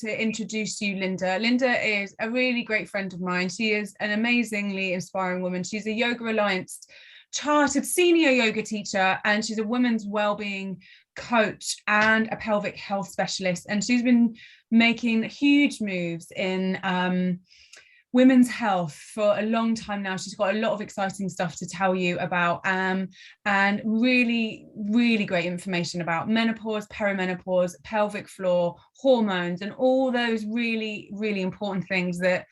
to introduce you, Linda. Linda is a really great friend of mine. She is an amazingly inspiring woman. She's a Yoga Alliance chartered senior yoga teacher, and she's a women's wellbeing coach and a pelvic health specialist. And she's been making huge moves in women's health for a long time now. She's got a lot of exciting stuff to tell you about, and really, really great information about menopause, peri-menopause, pelvic floor, hormones, and all those really, really important things that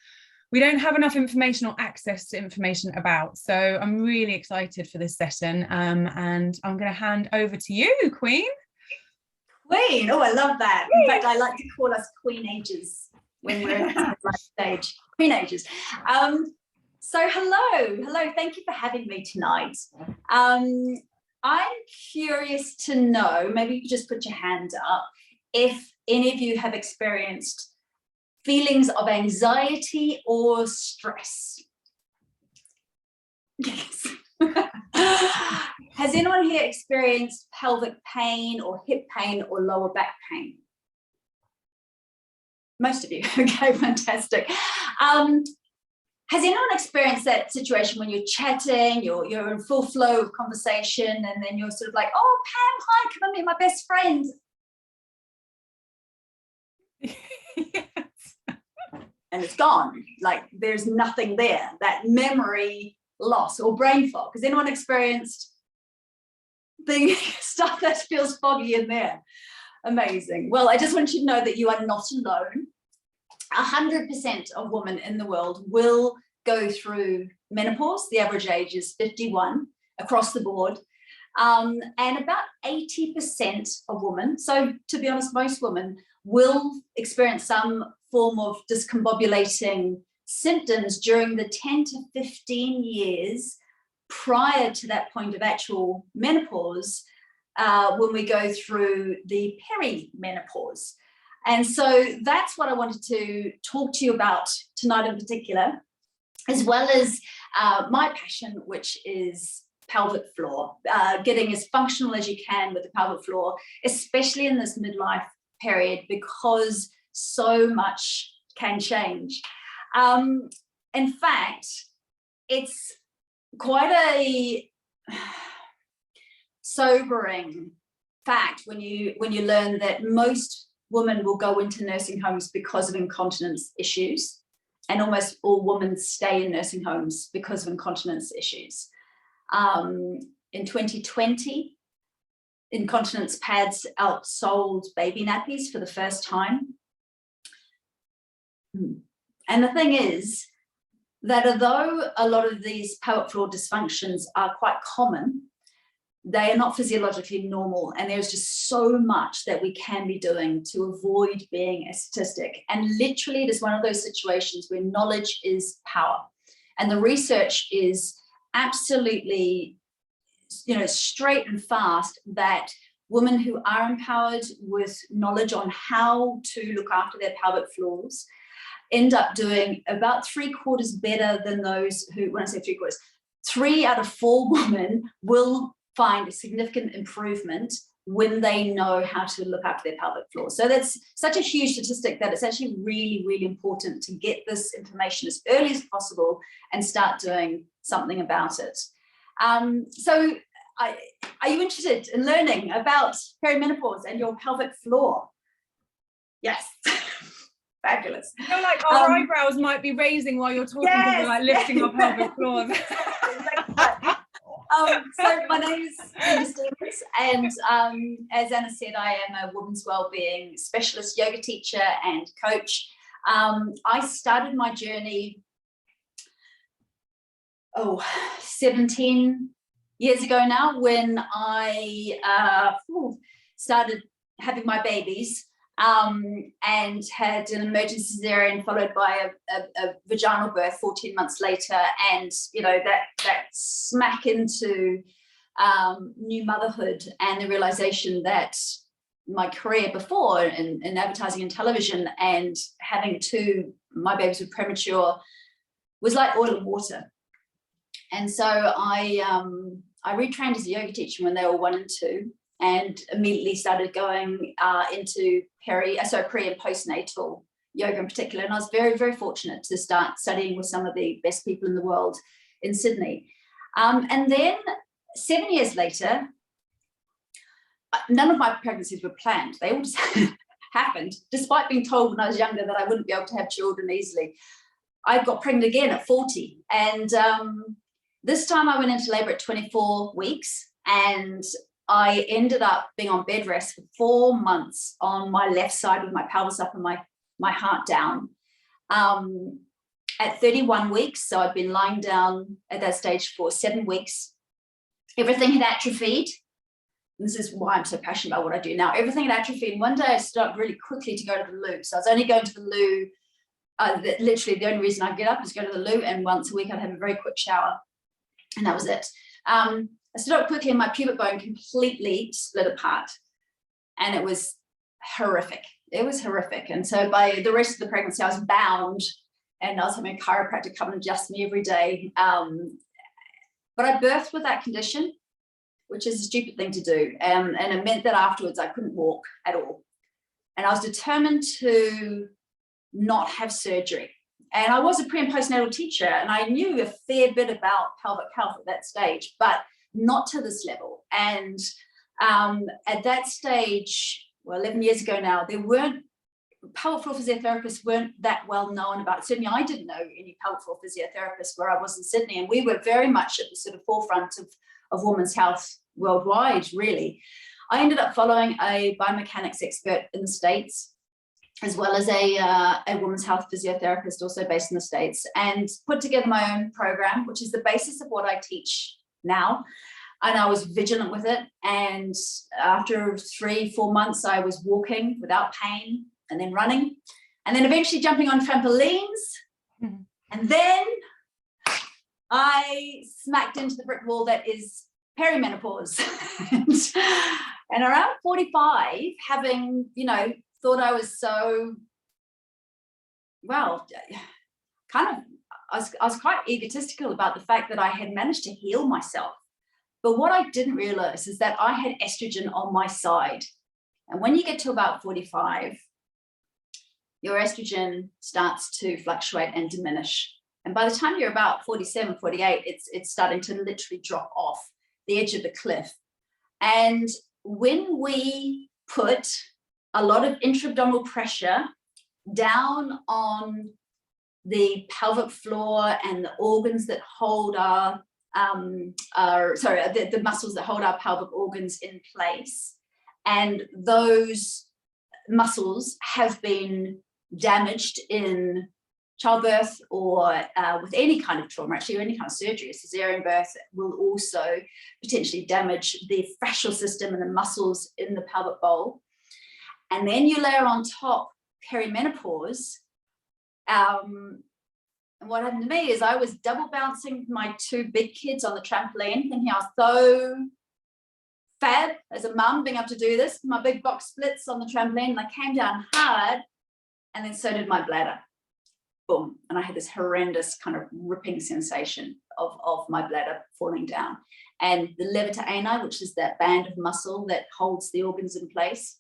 we don't have enough information or access to information about. So I'm really excited for this session, and I'm going to hand over to you, Queen. Queen, oh, I love that. In fact, I like to call us Queen Ages when we're in the life stage. Queen Ages. So hello, thank you for having me tonight. I'm curious to know, maybe you could just put your hand up, if any of you have experienced feelings of anxiety or stress. Yes. Has anyone here experienced pelvic pain or hip pain or lower back pain? Most of you. Okay, fantastic. Has anyone experienced that situation when you're chatting, you're in full flow of conversation, and then you're sort of like, oh, Pam, hi, come and meet my best friend? Yes. And it's gone, like there's nothing there, that memory loss or brain fog. Has anyone experienced the stuff that feels foggy in there? Amazing. Well, I just want you to know that you are not alone. 100% of women in the world will go through menopause. The average age is 51 across the board. And about 80% of women, so to be honest, most women will experience some form of discombobulating symptoms during the 10 to 15 years prior to that point of actual menopause, when we go through the peri-menopause. And so that's what I wanted to talk to you about tonight in particular, as well as my passion, which is pelvic floor, getting as functional as you can with the pelvic floor, especially in this midlife period, because so much can change. In fact, it's quite a sobering fact when you learn that most women will go into nursing homes because of incontinence issues, and almost all women stay in nursing homes because of incontinence issues. In 2020, incontinence pads outsold baby nappies for the first time. And the thing is that although a lot of these pelvic floor dysfunctions are quite common, they are not physiologically normal, and there's just so much that we can be doing to avoid being a statistic. And literally, it is one of those situations where knowledge is power, and the research is absolutely, straight and fast, that women who are empowered with knowledge on how to look after their pelvic floors end up doing about 3/4 better than those who, when I say 3/4, 3 out of 4 women will find a significant improvement when they know how to look after their pelvic floor. So that's such a huge statistic that it's actually really, really important to get this information as early as possible and start doing something about it. So are you interested in learning about perimenopause and your pelvic floor? Yes. Fabulous. I feel like our eyebrows might be raising while you're talking, because we're like lifting our pelvic floor. So my name is Stephens, and as Anna said, I am a women's wellbeing specialist, yoga teacher and coach. I started my journey 17 years ago now, when I started having my babies, and had an emergency cesarean followed by a vaginal birth 14 months later, and that smack into new motherhood, and the realization that my career before in advertising and television, and having my babies were premature, was like oil and water. And so I retrained as a yoga teacher when they were 1 and 2, and immediately started going into pre and postnatal yoga in particular. And I was very, very fortunate to start studying with some of the best people in the world in Sydney. And then 7 years later, none of my pregnancies were planned. They all just happened, despite being told when I was younger that I wouldn't be able to have children easily. I got pregnant again at 40. And this time I went into labor at 24 weeks, and I ended up being on bed rest for 4 months on my left side with my pelvis up and my heart down. At 31 weeks, so I'd been lying down at that stage for 7 weeks. Everything had atrophied. This is why I'm so passionate about what I do now. Everything had atrophied. And one day I stood up really quickly to go to the loo. So I was only going to the loo. Literally the only reason I'd get up is go to the loo, and once a week I'd have a very quick shower, and that was it. I stood up quickly and my pubic bone completely split apart, and it was horrific. It was horrific. And so by the rest of the pregnancy I was bound, and I was having a chiropractor come and adjust me every day. But I birthed with that condition, which is a stupid thing to do. And it meant that afterwards I couldn't walk at all. And I was determined to not have surgery. And I was a pre and postnatal teacher, and I knew a fair bit about pelvic health at that stage, but not to this level. And at that stage, well, 11 years ago now, pelvic floor physiotherapists weren't that well known about it. Certainly I didn't know any pelvic floor physiotherapists where I was in Sydney, and we were very much at the sort of forefront of women's health worldwide, really. I ended up following a biomechanics expert in the States, as well as a women's health physiotherapist also based in the States, and put together my own program, which is the basis of what I teach now. And I was vigilant with it. And after 3-4 months, I was walking without pain, and then running, and then eventually jumping on trampolines. Mm-hmm. And then I smacked into the brick wall that is peri-menopause. And around 45, having, thought I was so, well, kind of, I was quite egotistical about the fact that I had managed to heal myself. But what I didn't realize is that I had estrogen on my side. And when you get to about 45, your estrogen starts to fluctuate and diminish. And by the time you're about 47, 48, it's starting to literally drop off the edge of the cliff. And when we put a lot of intra-abdominal pressure down on the pelvic floor and the organs that hold the muscles that hold our pelvic organs in place, and those muscles have been damaged in childbirth or with any kind of trauma, actually, or any kind of surgery. A cesarean birth will also potentially damage the fascial system and the muscles in the pelvic bowl. And then you layer on top peri-menopause. And what happened to me is I was double bouncing my 2 big kids on the trampoline, thinking I was so fab as a mum being able to do this. My big box splits on the trampoline, and I came down hard, and then so did my bladder. Boom. And I had this horrendous kind of ripping sensation of my bladder falling down. And the levator ani, which is that band of muscle that holds the organs in place.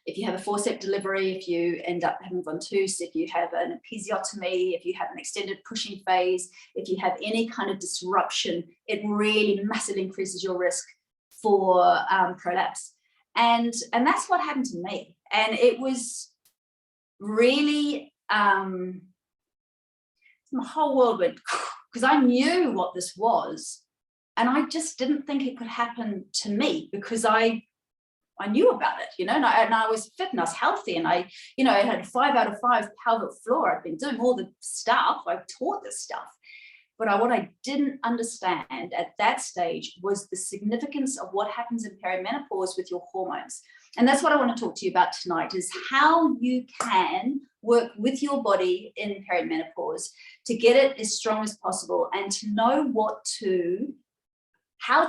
If you have a forceps delivery, if you end up having ventouse, if you have an episiotomy, if you have an extended pushing phase, if you have any kind of disruption, it really massively increases your risk for prolapse. And that's what happened to me. And it was really, my whole world went, because I knew what this was. And I just didn't think it could happen to me, because I knew about it, and I was fit and I was healthy, and I had 5 out of 5 pelvic floor. I've been doing all the stuff. I've taught this stuff. But what I didn't understand at that stage was the significance of what happens in perimenopause with your hormones. And that's what I want to talk to you about tonight, is how you can work with your body in perimenopause to get it as strong as possible, and to know how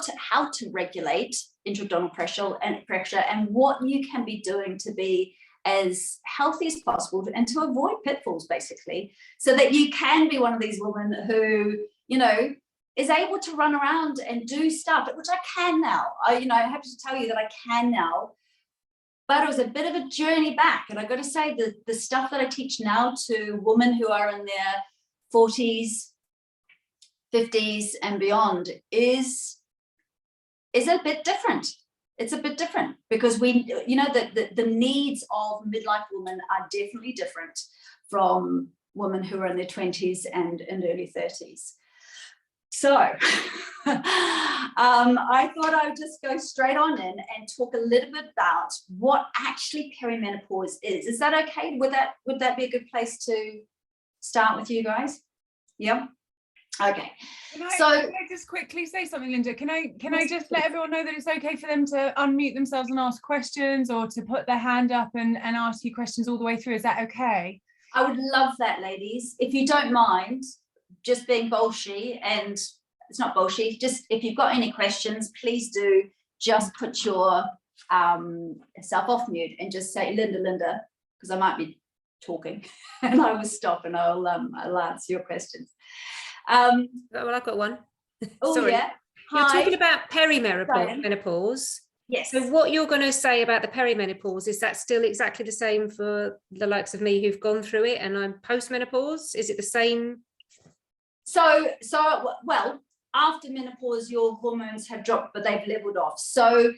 to regulate intra-abdominal pressure and what you can be doing to be as healthy as possible and to avoid pitfalls, basically, so that you can be one of these women who, is able to run around and do stuff, which I can now. I have to tell you that I can now, but it was a bit of a journey back. And I've got to say that the stuff that I teach now to women who are in their 40s, 50s and beyond is a bit different. It's a bit different because the needs of midlife women are definitely different from women who are in their 20s and early 30s. So I thought I would just go straight on in and talk a little bit about what actually perimenopause is. Is that okay? Would that be a good place to start with you guys? Yeah. Okay. Can I just quickly say something, Linda? Can I just let everyone know that it's okay for them to unmute themselves and ask questions, or to put their hand up and ask you questions all the way through? Is that okay? I would love that, ladies. If you don't mind just being bolshy, and it's not bolshy, just if you've got any questions, please do just put your self off mute and just say Linda, because I might be talking and I will stop and I'll answer your questions. Well, I've got one. Oh, sorry. Yeah. You're Hi. talking about perimenopause. Yes. So what you're going to say about the perimenopause, is that still exactly the same for the likes of me who've gone through it and I'm postmenopause? Is it the same? So well, after menopause, your hormones have dropped, but they've leveled off. So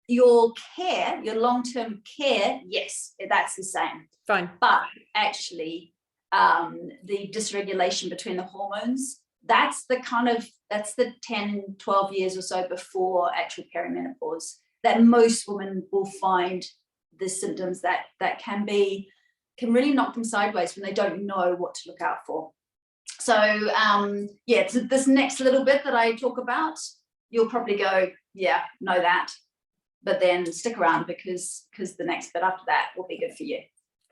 your care, your long-term care, yes, that's the same. Fine. But actually, the dysregulation between the hormones, that's the 10, 12 years or so before actual perimenopause that most women will find the symptoms that can really knock them sideways when they don't know what to look out for. So so this next little bit that I talk about, you'll probably go, yeah, know that, but then stick around because the next bit after that will be good for you.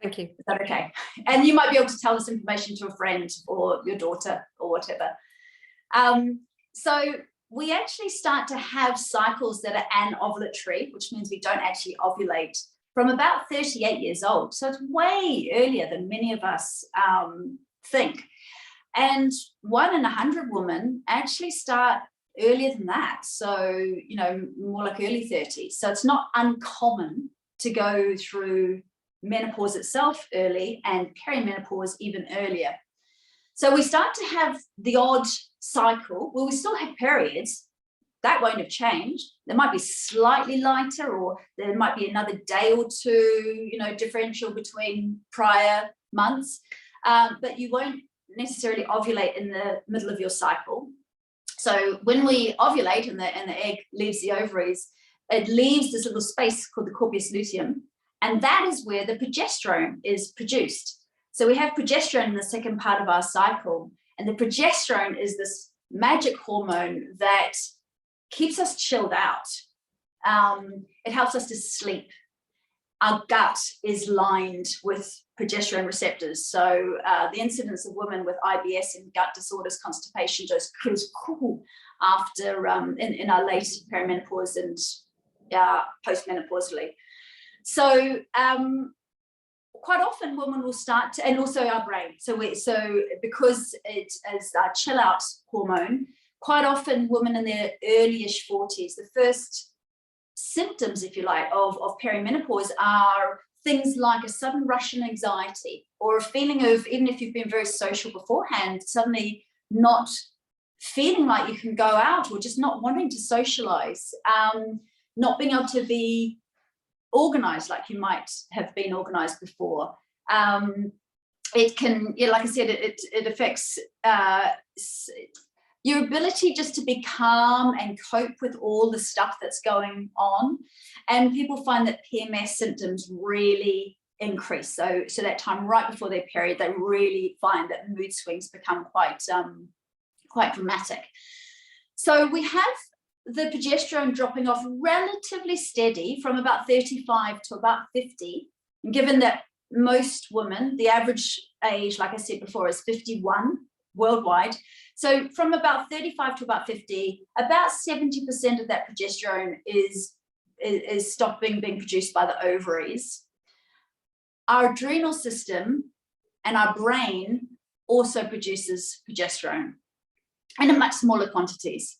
Thank you. Is that okay? And you might be able to tell this information to a friend or your daughter or whatever. So we actually start to have cycles that are anovulatory, which means we don't actually ovulate, from about 38 years old. So it's way earlier than many of us think. And 1 in 100 women actually start earlier than that. So, more like early 30s. So it's not uncommon to go through menopause itself early and perimenopause even earlier. So we start to have the odd cycle where we still have periods. That won't have changed. There might be slightly lighter, or there might be another day or two, differential between prior months, but you won't necessarily ovulate in the middle of your cycle. So when we ovulate and the egg leaves the ovaries, it leaves this little space called the corpus luteum, and that is where the progesterone is produced. So we have progesterone in the second part of our cycle, and the progesterone is this magic hormone that keeps us chilled out. It helps us to sleep. Our gut is lined with progesterone receptors. So the incidence of women with IBS and gut disorders, constipation, just goes cool after in our late perimenopause and postmenopausally. So quite often women will start to, and also our brain. So because it is our chill out hormone, quite often women in their early-ish 40s, the first symptoms, if you like, of perimenopause are things like a sudden rush in anxiety, or a feeling of, even if you've been very social beforehand, suddenly not feeling like you can go out, or just not wanting to socialize, not being able to be organized like you might have been organized before. It can, like I said, it affects your ability just to be calm and cope with all the stuff that's going on. And people find that PMS symptoms really increase. So that time right before their period, they really find that mood swings become quite dramatic. So we have the progesterone dropping off relatively steady from about 35 to about 50. And given that most women, the average age, like I said before, is 51 worldwide. So from about 35 to about 50, about 70% of that progesterone is stopping being produced by the ovaries. Our adrenal system and our brain also produces progesterone. and in much smaller quantities.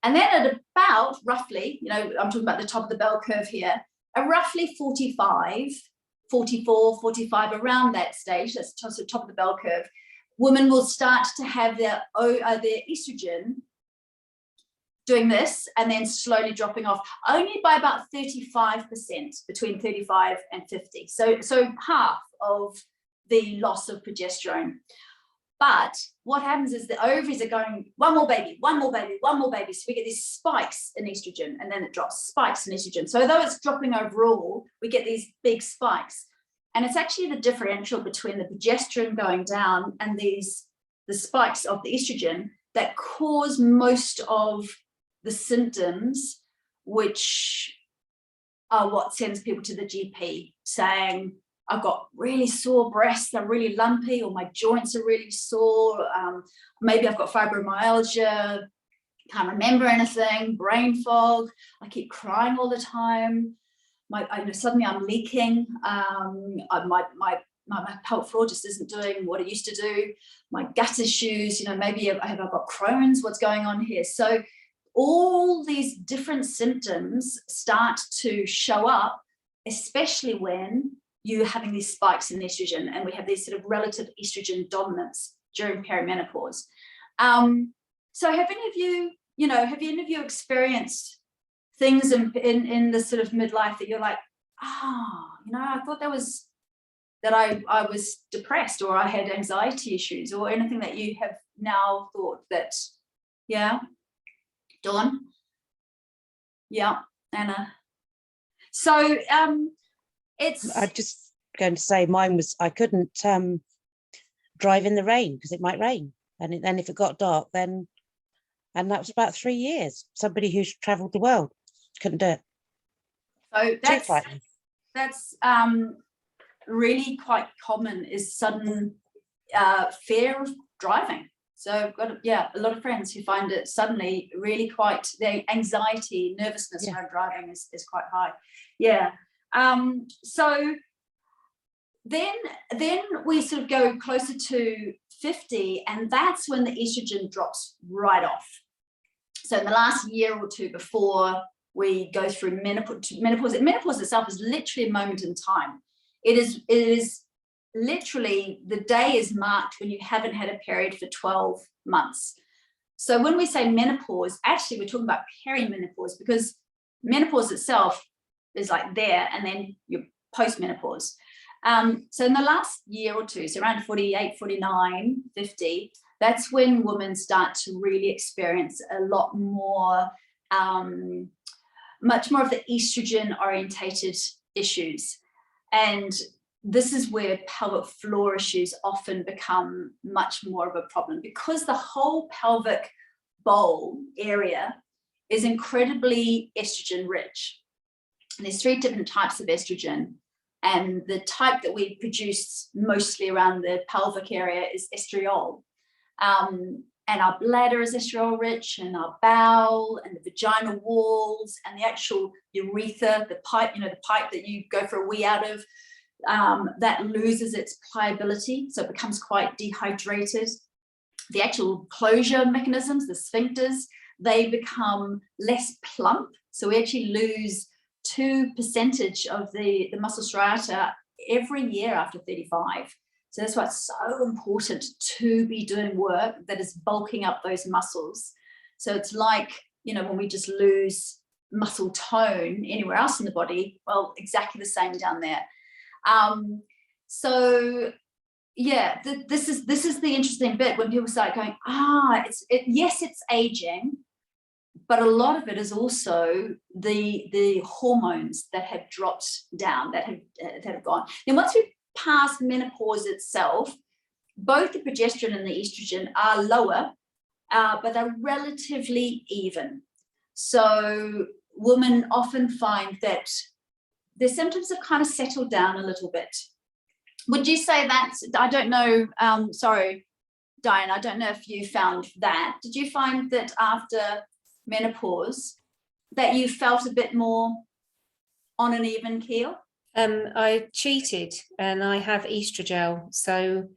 And then at about roughly, I'm talking about the top of the bell curve here, at roughly 45, 44, 45, around that stage, that's the top of the bell curve, women will start to have their estrogen doing this and then slowly dropping off, only by about 35%, between 35 and 50. So half of the loss of progesterone. But what happens is the ovaries are going, one more baby, one more baby, one more baby. So we get these spikes in estrogen, and then it drops, spikes in estrogen. So although it's dropping overall, we get these big spikes. And it's actually the differential between the progesterone going down and the spikes of the estrogen that cause most of the symptoms, which are what sends people to the GP saying, I've got really sore breasts, they're really lumpy, or my joints are really sore. Maybe I've got fibromyalgia, can't remember anything, brain fog, I keep crying all the time. Suddenly I'm leaking. My pelvic floor just isn't doing what it used to do. My gut issues, maybe I've got Crohn's, what's going on here? So all these different symptoms start to show up, especially when you're having these spikes in estrogen, and we have these sort of relative estrogen dominance during perimenopause. So have any of you experienced things in the sort of midlife that you're like, I thought that I was depressed, or I had anxiety issues, or anything that you have now thought that, yeah? Dawn? Yeah, Anna? So it's... I'm just going to say mine was, I couldn't drive in the rain because it might rain. And then if it got dark, and that was about 3 years. Somebody who's travelled the world couldn't do it. So that's really quite common, is sudden fear of driving. So I've got a lot of friends who find it suddenly really quite, their anxiety, nervousness around driving is quite high. Yeah. So then we sort of go closer to 50, and that's when the estrogen drops right off. So in the last year or two before we go through menopause itself is literally a moment in time. It is literally, the day is marked when you haven't had a period for 12 months. So when we say menopause, actually we're talking about perimenopause, because menopause itself is like there, and then you're post-menopause. So in the last year or two, so around 48, 49, 50, that's when women start to really experience a lot more, much more of the estrogen orientated issues. And this is where pelvic floor issues often become much more of a problem, because the whole pelvic bowl area is incredibly estrogen rich. And there's 3 different types of estrogen. And the type that we produce mostly around the pelvic area is estriol. And our bladder is estriol rich, and our bowel and the vaginal walls and the actual urethra, the pipe, the pipe that you go for a wee out of, that loses its pliability, so it becomes quite dehydrated. The actual closure mechanisms, the sphincters, they become less plump, so we actually lose 2% of the muscle striata every year after 35. So that's why it's so important to be doing work that is bulking up those muscles. So it's like, when we just lose muscle tone anywhere else in the body, well, exactly the same down there. So yeah, this is the interesting bit, when people start going, yes, it's aging, but a lot of it is also the hormones that have dropped down, that have gone. And once we pass menopause itself, both the progesterone and the estrogen are lower, but they're relatively even. So women often find that their symptoms have kind of settled down a little bit. Would you say that? I don't know, sorry, Diane, I don't know if you found that. Did you find that after menopause that you felt a bit more on an even keel? I cheated, and I have estrogel, so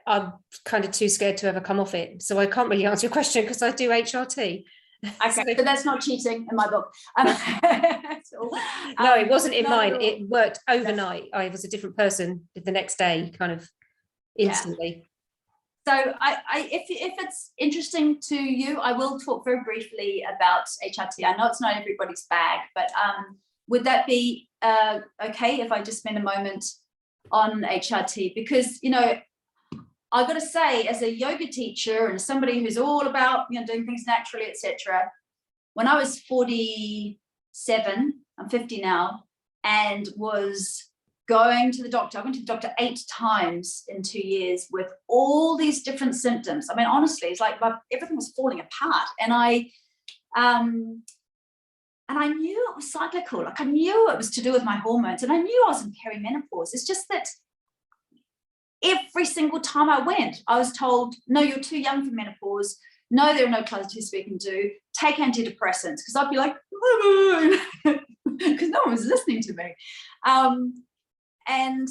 I'm kind of too scared to ever come off it. So I can't really answer your question because I do HRT. Okay, but that's not cheating in my book. No, it wasn't in mine. No. It worked overnight. I was a different person the next day, kind of instantly. So if it's interesting to you, I will talk very briefly about HRT. I know it's not everybody's bag, but would that be okay if I just spend a moment on HRT? Because, you know, I've got to say, as a yoga teacher and somebody who's all about, you know, doing things naturally, etc., when I was 47, I'm 50 now, and was going to the doctor, I went to the doctor 8 times in 2 years with all these different symptoms. I mean, honestly, it's like everything was falling apart, and I knew it was cyclical. Like, I knew it was to do with my hormones, and I knew I was in perimenopause. It's just that every single time I went, I was told, no, you're too young for menopause. No, there are no classes tests we can do. Take antidepressants. Because I'd be like, because no one was listening to me. And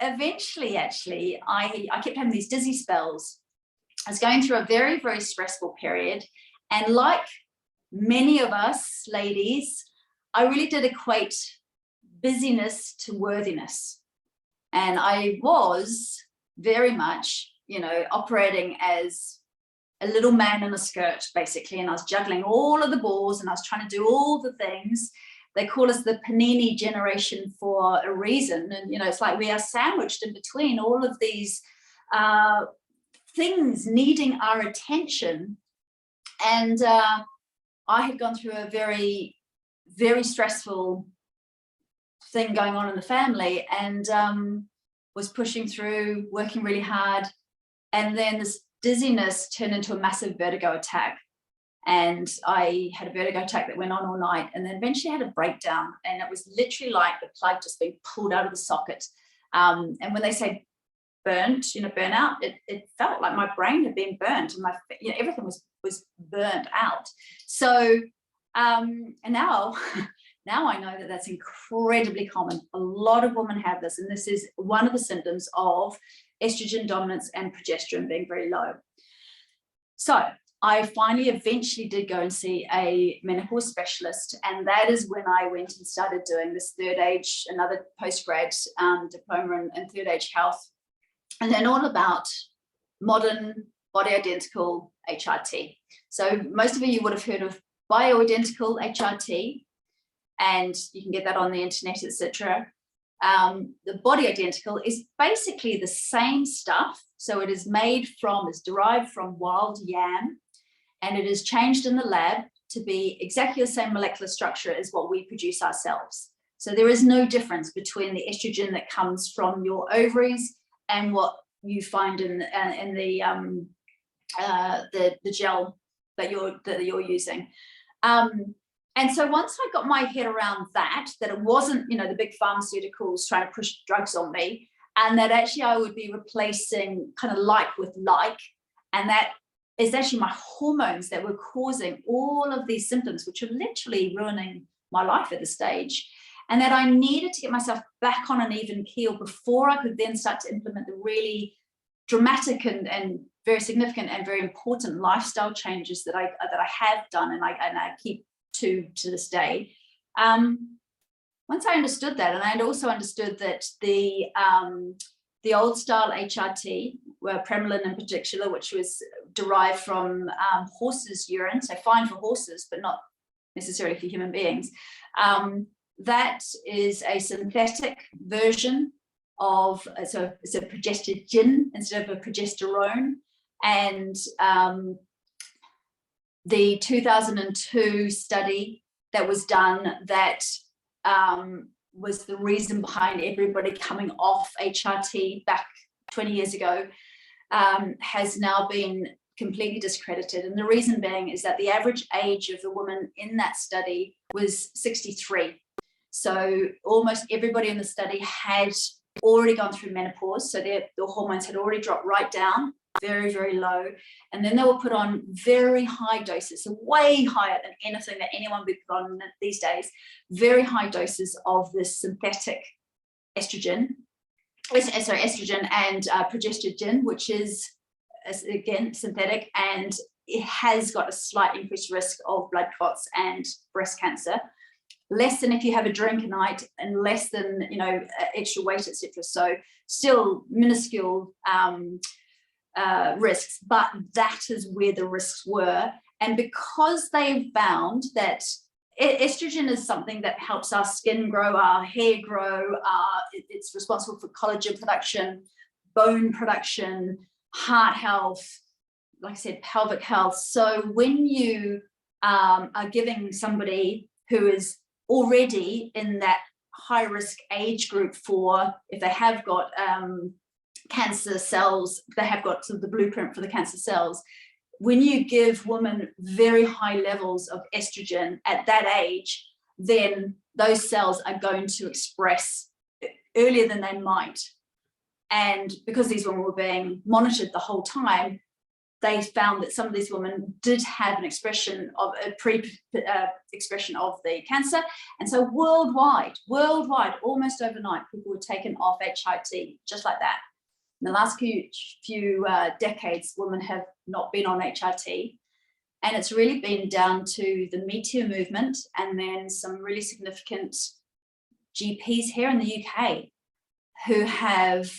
eventually, actually, I kept having these dizzy spells. I was going through a very, very stressful period. And like many of us ladies, I really did equate busyness to worthiness. And I was very much, you know, operating as a little man in a skirt, basically. And I was juggling all of the balls, and I was trying to do all the things. They call us the panini generation for a reason. And, you know, it's like we are sandwiched in between all of these things needing our attention. And I had gone through a very, very stressful thing going on in the family, and was pushing through, working really hard. And then this dizziness turned into a massive vertigo attack. And I had a vertigo attack that went on all night, and then eventually had a breakdown. And it was literally like the plug just being pulled out of the socket. And when they say burnt, you know, burnout, it felt like my brain had been burnt, and my, you know, everything was burnt out. So, and now I know that that's incredibly common. A lot of women have this, and this is one of the symptoms of estrogen dominance and progesterone being very low. So I finally eventually did go and see a menopause specialist, and that is when I went and started doing this third age, another postgrad diploma in third age health, and then all about modern body identical HRT. So most of you would have heard of bioidentical HRT, and you can get that on the internet, etc. The body identical is basically the same stuff. So it is derived from wild yam, and it is changed in the lab to be exactly the same molecular structure as what we produce ourselves. So there is no difference between the estrogen that comes from your ovaries and what you find in the gel that you're using. And so once I got my head around that it wasn't, you know, the big pharmaceuticals trying to push drugs on me, and that actually I would be replacing kind of like with like, and that is actually my hormones that were causing all of these symptoms, which are literally ruining my life at this stage, and that I needed to get myself back on an even keel before I could then start to implement the really dramatic and very significant and very important lifestyle changes that I have done, and I keep to this day. Once I understood that, and I had also understood that the old style HRT, Premarin in particular, which was derived from horses' urine, so fine for horses, but not necessarily for human beings, that is a synthetic version of, so it's a progestogen instead of a progesterone. And the 2002 study that was done that was the reason behind everybody coming off HRT back 20 years ago has now been completely discredited. And the reason being is that the average age of the woman in that study was 63. So almost everybody in the study had already gone through menopause. So their hormones had already dropped right down, very, very low. And then they were put on very high doses, so way higher than anything that anyone would put on these days, very high doses of this synthetic estrogen. estrogen and progestogen, which is again synthetic, and it has got a slight increased risk of blood clots and breast cancer. Less than if you have a drink a night, and less than, you know, extra weight, etc. So still minuscule risks, but that is where the risks were. And because they've found that estrogen is something that helps our skin grow, our hair grow, it's responsible for collagen production, bone production, heart health, like I said, pelvic health. So when you are giving somebody who is already in that high risk age group for, if they have got cancer cells, they have got sort of the blueprint for the cancer cells. When you give women very high levels of estrogen at that age, then those cells are going to express earlier than they might. And because these women were being monitored the whole time, they found that some of these women did have an expression of expression of the cancer. And so worldwide, almost overnight, people were taken off HRT, just like that. In the last few decades, women have not been on HRT. And it's really been down to the Me Too movement, and then some really significant GPs here in the UK who have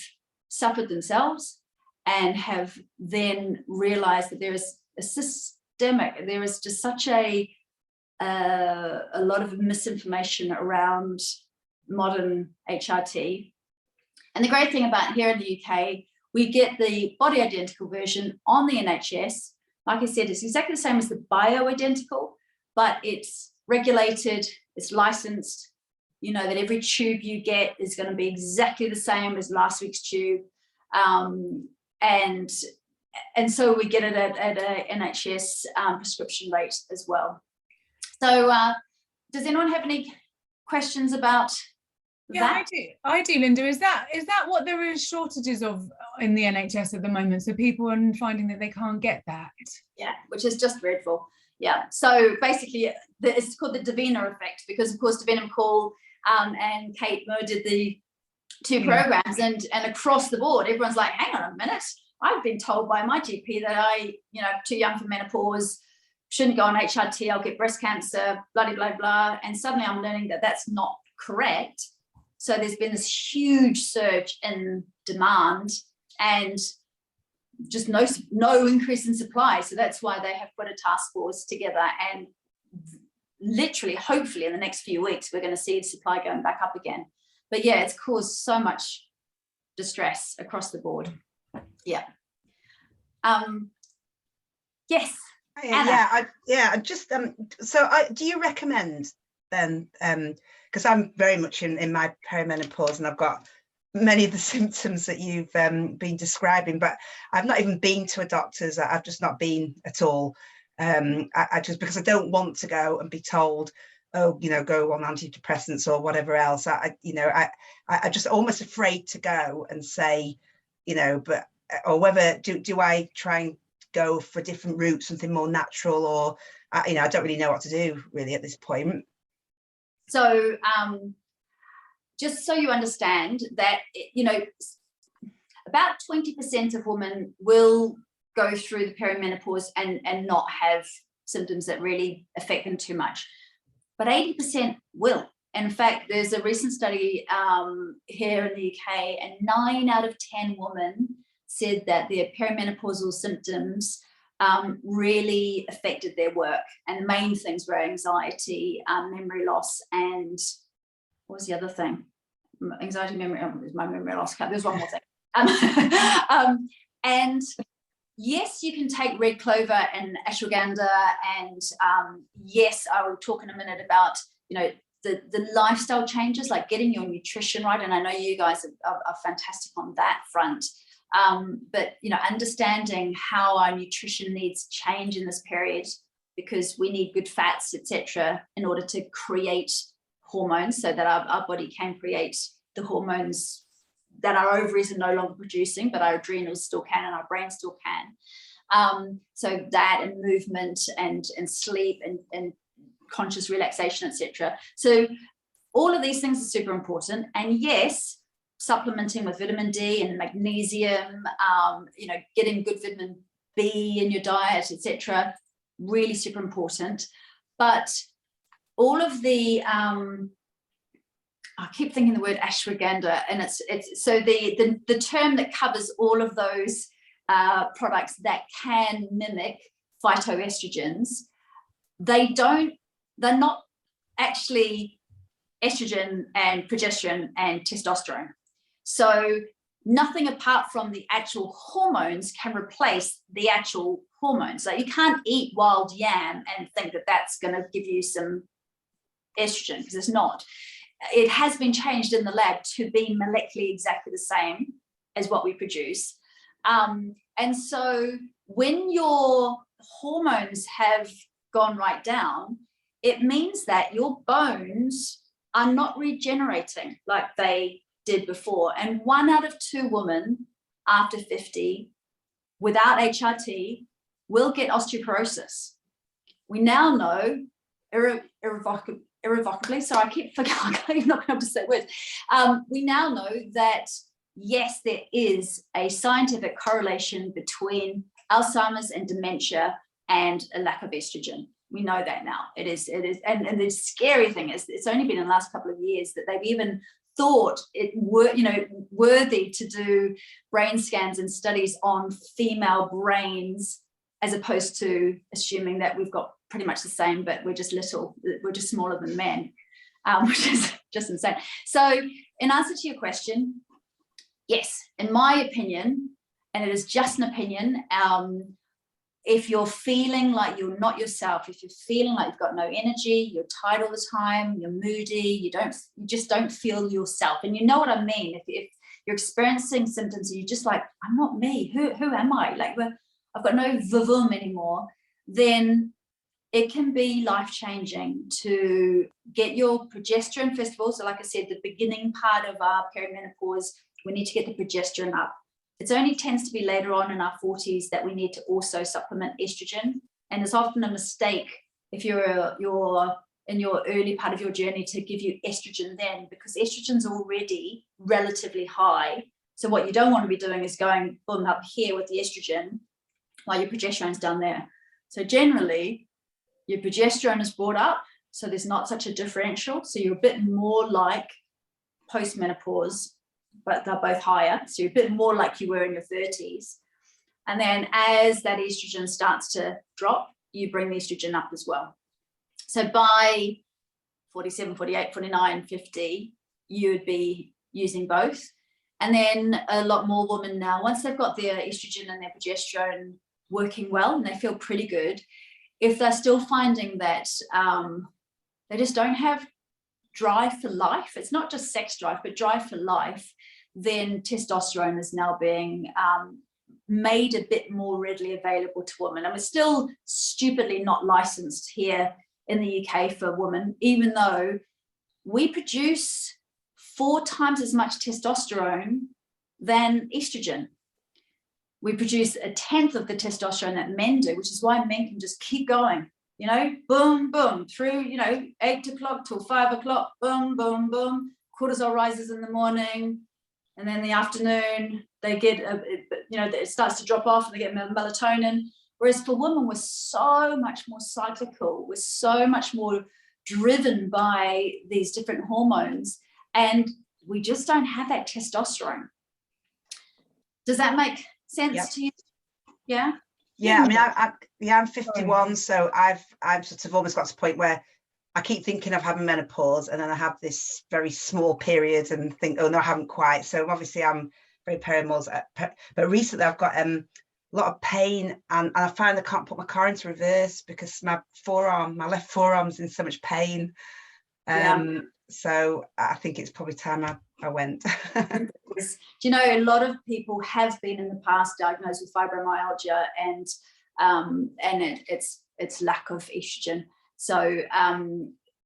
suffered themselves and have then realized that there is a systemic, there is just such a lot of misinformation around modern HRT. And the great thing about here in the UK, we get the body identical version on the NHS. Like I said, it's exactly the same as the bioidentical, but it's regulated, it's licensed. You know that every tube you get is going to be exactly the same as last week's tube. And so we get it at an NHS prescription rate as well. So does anyone have any questions about that? I do, Linda. Is that what there is shortages of in the NHS at the moment? So people are finding that they can't get that. Yeah, which is just dreadful. Yeah. So basically, it's called the Davina effect, because of course Davina McCall and Kate Moore did the two programs, and across the board, everyone's like, hang on a minute, I've been told by my GP that I, you know, too young for menopause, shouldn't go on HRT, I'll get breast cancer, blah, blah, blah. And suddenly I'm learning that that's not correct. So there's been this huge surge in demand and just no increase in supply. So that's why they have put a task force together, and literally, hopefully in the next few weeks, we're going to see the supply going back up again. But yeah, it's caused so much distress across the board. Yeah. Yes. Just so do you recommend then, because I'm very much in my perimenopause and I've got many of the symptoms that you've been describing, but I've not even been to a doctor's. I've just not been at all. I just, because I don't want to go and be told, oh, you know, go on antidepressants or whatever else. I just almost afraid to go and say, you know, but, or whether do I try and go for different routes, something more natural, or, you know, I don't really know what to do really at this point. So just so you understand that, you know, about 20% of women will go through the perimenopause and not have symptoms that really affect them too much. But 80% will. In fact, there's a recent study here in the UK, and 9 out of 10 women said that their perimenopausal symptoms really affected their work. And the main things were anxiety, memory loss, and what was the other thing? Anxiety, memory, my memory loss. There's one more thing. And yes, you can take red clover and ashwagandha, and yes, I will talk in a minute about, you know, the lifestyle changes, like getting your nutrition right. And I know you guys are fantastic on that front. But, you know, understanding how our nutrition needs change in this period, because we need good fats, etc., in order to create hormones, so that our body can create the hormones that our ovaries are no longer producing, but our adrenals still can and our brain still can. So that, and movement and sleep and conscious relaxation, etc. So all of these things are super important. And yes, supplementing with vitamin D and magnesium, you know, getting good vitamin B in your diet, etc. Really super important. But all of the I keep thinking the word ashwagandha, and it's so the term that covers all of those products that can mimic phytoestrogens. They're not actually estrogen and progesterone and testosterone. So nothing apart from the actual hormones can replace the actual hormones. So you can't eat wild yam and think that that's going to give you some estrogen, because it's not. It has been changed in the lab to be molecularly exactly the same as what we produce. And so when your hormones have gone right down, it means that your bones are not regenerating like they did before. And 1 out of 2 women after 50 without HRT will get osteoporosis. We now know irrevocably, so I keep forgetting, I'm not able to say words. We now know that yes, there is a scientific correlation between Alzheimer's and dementia and a lack of estrogen. We know that now. It is, and the scary thing is, it's only been in the last couple of years that they've even thought it were, you know, worthy to do brain scans and studies on female brains, as opposed to assuming that we've got pretty much the same, but we're just smaller than men, which is just insane. So in answer to your question, yes, in my opinion, and it is just an opinion, if you're feeling like you're not yourself, if you're feeling like you've got no energy, you're tired all the time, you're moody, you just don't feel yourself, and you know what I mean, if you're experiencing symptoms and you're just like, I'm not me, who am I, like, I've got no vavum anymore, then it can be life-changing to get your progesterone first of all. So like I said, the beginning part of our perimenopause, we need to get the progesterone up. It only tends to be later on in our 40s that we need to also supplement estrogen. And it's often a mistake if you're in your early part of your journey to give you estrogen then, because estrogen's already relatively high. So what you don't want to be doing is going boom up here with the estrogen while your progesterone's down there. So generally, your progesterone is brought up, so there's not such a differential. So you're a bit more like post-menopause, but they're both higher. So you're a bit more like you were in your 30s. And then as that estrogen starts to drop, you bring the estrogen up as well. So by 47, 48, 49, 50, you would be using both. And then a lot more women now, once they've got their estrogen and their progesterone working well and they feel pretty good, if they're still finding that they just don't have drive for life, it's not just sex drive, but drive for life, then testosterone is now being made a bit more readily available to women. And we're still stupidly not licensed here in the UK for women, even though we produce 4 times as much testosterone than estrogen. We produce 1/10 of the testosterone that men do, which is why men can just keep going, you know, boom, boom, through, you know, 8 o'clock till 5 o'clock, boom, boom, boom. Cortisol rises in the morning, and then in the afternoon, they get, you know, it starts to drop off and they get melatonin. Whereas for women, we're so much more cyclical. We're so much more driven by these different hormones, and we just don't have that testosterone. Does that make sense to you? Yeah. Yeah, I mean, I'm 51, so I've sort of almost got to the point where I keep thinking of having menopause, and then I have this very small period and think, oh no, I haven't quite. So obviously I'm very perimenopausal, but recently I've got a lot of pain, and I find I can't put my car into reverse because my left forearm's in so much pain. So I think it's probably time I went. Do you know, a lot of people have been in the past diagnosed with fibromyalgia, and it's lack of estrogen. So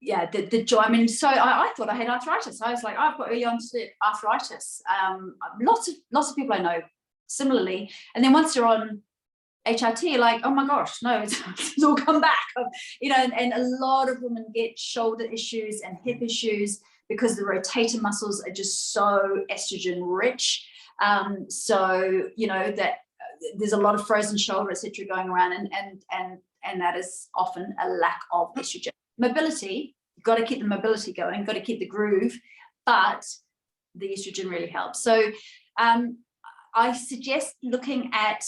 yeah, the joy. I mean, so I thought I had arthritis. I was like, I've got early onset arthritis. Lots of people I know similarly, and then once you're on HRT, like, oh my gosh, no, it's all come back. You know, and a lot of women get shoulder issues and hip issues because the rotator muscles are just so estrogen rich. So, you know, that there's a lot of frozen shoulder, etc., going around, and that is often a lack of estrogen. Mobility, you've got to keep the mobility going, got to keep the groove, but the estrogen really helps. So I suggest looking at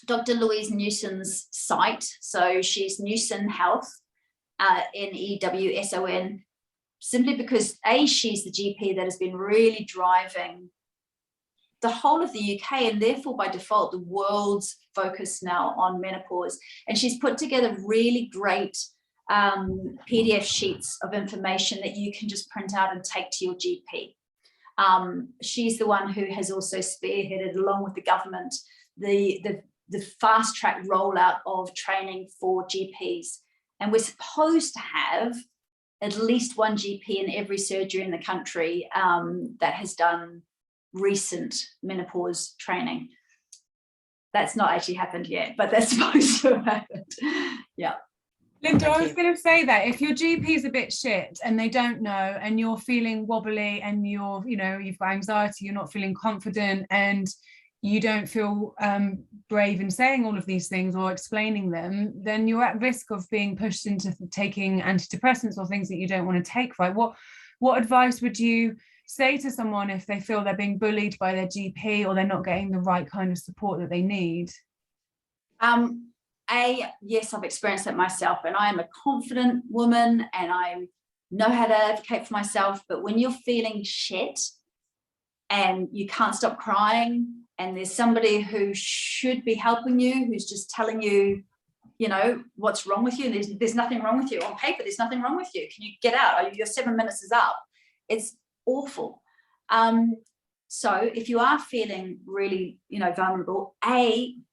Dr. Louise Newson's site. So she's Newson Health, Newson, simply because she's the GP that has been really driving the whole of the UK, and therefore by default the world's focus now on menopause. And she's put together really great PDF sheets of information that you can just print out and take to your GP. She's the one who has also spearheaded, along with the government, the fast track rollout of training for GPs. And we're supposed to have at least one GP in every surgery in the country that has done recent menopause training. That's not actually happened yet, but that's supposed to have happened. Yeah. Linda, I was going to say that if your GP is a bit shit and they don't know, and you're feeling wobbly and you've got anxiety, you're not feeling confident, and you don't feel brave in saying all of these things or explaining them, then you're at risk of being pushed into taking antidepressants or things that you don't want to take, right? What advice would you say to someone if they feel they're being bullied by their GP or they're not getting the right kind of support that they need? Yes, I've experienced that myself, and I am a confident woman and I know how to advocate for myself. But when you're feeling shit and you can't stop crying, and there's somebody who should be helping you, who's just telling you, you know, what's wrong with you, and there's nothing wrong with you. On paper, there's nothing wrong with you. Can you get out? Your 7 minutes is up. It's awful. So if you are feeling really, vulnerable,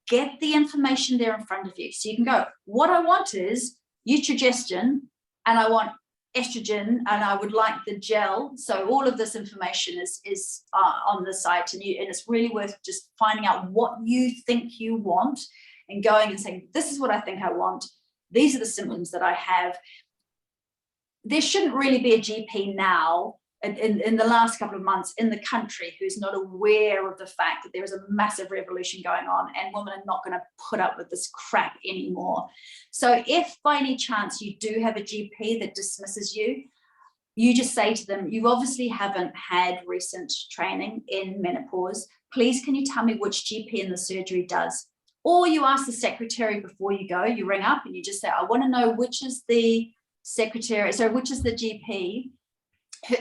get the information there in front of you. So you can go, what I want is estrogen, and I want estrogen, and I would like the gel. So all of this information is on the site, and it's really worth just finding out what you think you want and going and saying, this is what I think I want. These are the symptoms that I have. There shouldn't really be a GP now in the last couple of months in the country who's not aware of the fact that there is a massive revolution going on, and women are not going to put up with this crap anymore. So if by any chance you do have a GP that dismisses you, you just say to them, you obviously haven't had recent training in menopause. Please, can you tell me which GP in the surgery does? Or you ask the secretary before you go, you ring up and you just say, I want to know which is the GP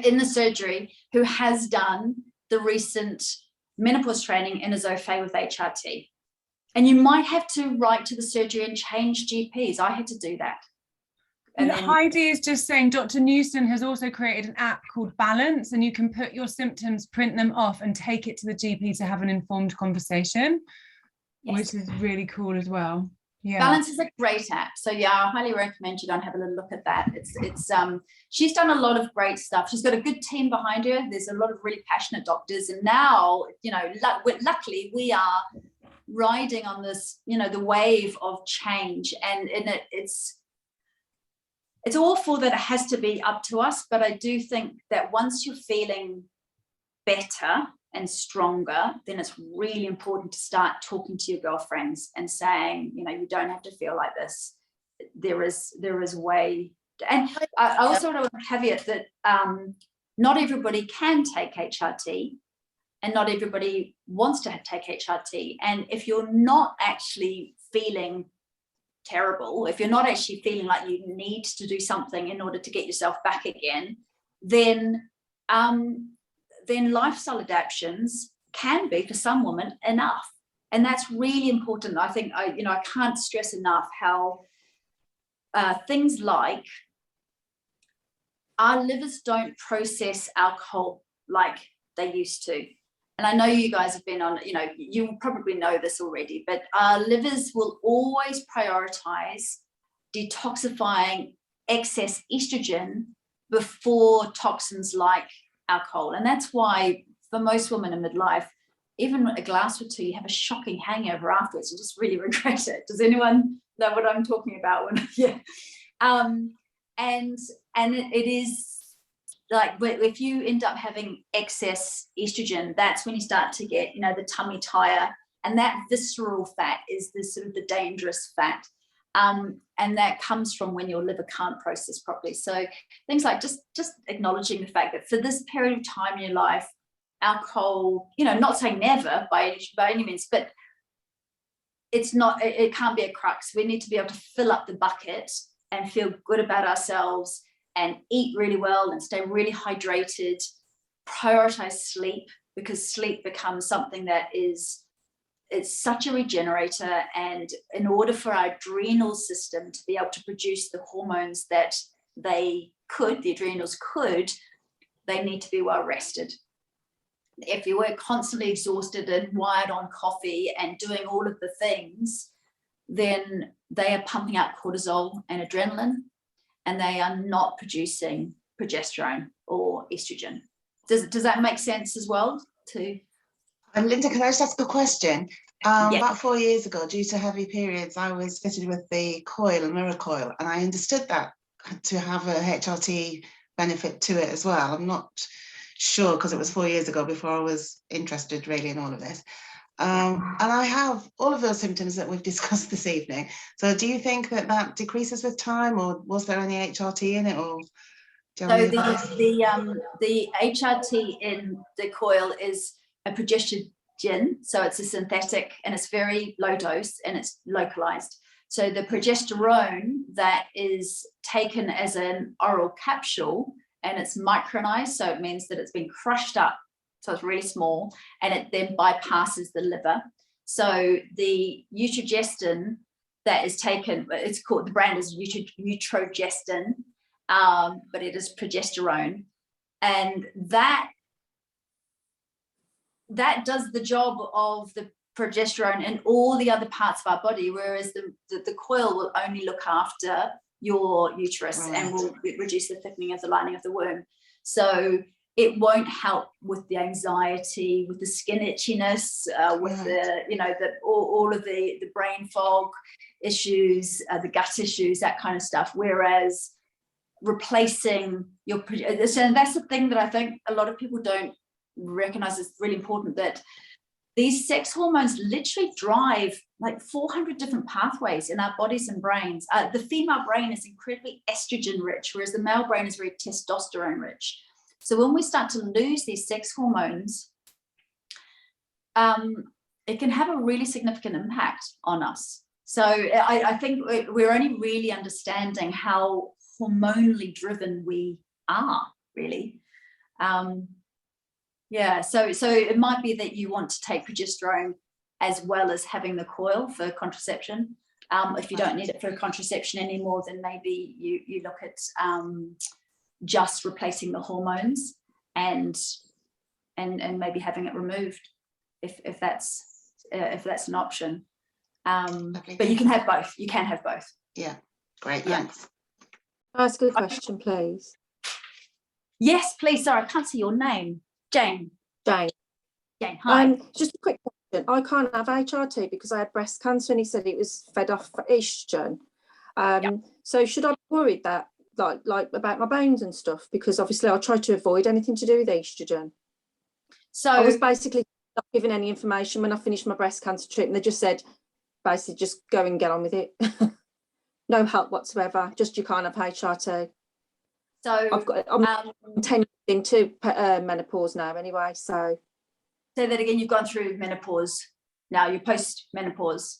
in the surgery who has done the recent menopause training and is au fait with HRT. And you might have to write to the surgery and change GPs. I had to do that. And Heidi is just saying Dr. Newson has also created an app called Balance, and you can put your symptoms, print them off, and take it to the GP to have an informed conversation, which is really cool as well. Yeah. Balance is a great app. So yeah, I highly recommend you go and have a little look at that. She's done a lot of great stuff. She's got a good team behind her. There's a lot of really passionate doctors. And now, luckily we are riding on this, the wave of change. And it's awful that it has to be up to us. But I do think that once you're feeling better and stronger, then it's really important to start talking to your girlfriends and saying, you don't have to feel like this. There is a way. And I also want to caveat that not everybody can take HRT, and not everybody wants to take HRT. And if you're not actually feeling terrible, if you're not actually feeling like you need to do something in order to get yourself back again, then lifestyle adaptations can be, for some women, enough. And that's really important. I think I can't stress enough how things like our livers don't process alcohol like they used to. And I know you guys have been on, you probably know this already, but our livers will always prioritize detoxifying excess estrogen before toxins like alcohol. And that's why for most women in midlife, even a glass or two, you have a shocking hangover afterwards and just really regret it. Does anyone know what I'm talking about? Yeah. And it is like if you end up having excess estrogen, that's when you start to get, you know, the tummy tire, and that visceral fat is the sort of the dangerous fat. And that comes from when your liver can't process properly. So things like just acknowledging the fact that for this period of time in your life, alcohol, you know, not saying never by any means, but it can't be a crux. We need to be able to fill up the bucket and feel good about ourselves and eat really well and stay really hydrated, prioritize sleep, because sleep becomes something that it's such a regenerator. And in order for our adrenal system to be able to produce the hormones that the adrenals could, they need to be well rested. If you were constantly exhausted and wired on coffee and doing all of the things, then they are pumping out cortisol and adrenaline, and they are not producing progesterone or estrogen. Does that make sense as well? Linda, can I just ask a question? Yeah. About 4 years ago, due to heavy periods, I was fitted with the coil, mirror coil, and I understood that to have a HRT benefit to it as well. I'm not sure, because it was 4 years ago before I was interested really in all of this. And I have all of those symptoms that we've discussed this evening. So do you think that decreases with time, or was there any HRT in it? Or so the HRT in the coil is a progestogen, so it's a synthetic, and it's very low dose and it's localized. So the progesterone that is taken as an oral capsule, and it's micronized, so it means that it's been crushed up, so it's really small, and it then bypasses the liver. So the Utrogestin that is taken, it's called, the brand is Utrogestin, but it is progesterone, and that does the job of the progesterone in all the other parts of our body, whereas the coil will only look after your uterus, right, and will reduce the thickening of the lining of the womb. So it won't help with the anxiety, with the skin itchiness, with right, the, you know, all of the brain fog issues, the gut issues, that kind of stuff. Whereas replacing your, and that's the thing that I think a lot of people don't recognize is really important, that these sex hormones literally drive like 400 different pathways in our bodies and brains. The female brain is incredibly estrogen rich, whereas the male brain is very testosterone rich. So when we start to lose these sex hormones, it can have a really significant impact on us. So I think we're only really understanding how hormonally driven we are, really. Yeah, so it might be that you want to take progesterone as well as having the coil for contraception. If you don't need it for contraception anymore, then maybe you look at just replacing the hormones and maybe having it removed if that's an option. But you can have both. You can have both. Yeah, great. Thanks. Can I ask a question, please? Yes, please. Sorry, I can't see your name. Jane. Jane, hi. Just a quick question. I can't have HRT because I had breast cancer, and he said it was fed off estrogen. Yep. So should I be worried that like about my bones and stuff? Because obviously I try to avoid anything to do with estrogen. So I was basically not given any information when I finished my breast cancer treatment. They just said basically just go and get on with it. No help whatsoever. Just you can't have HRT. So I'm 10 into menopause now anyway, so. Say that again, you've gone through menopause now, you're post-menopause.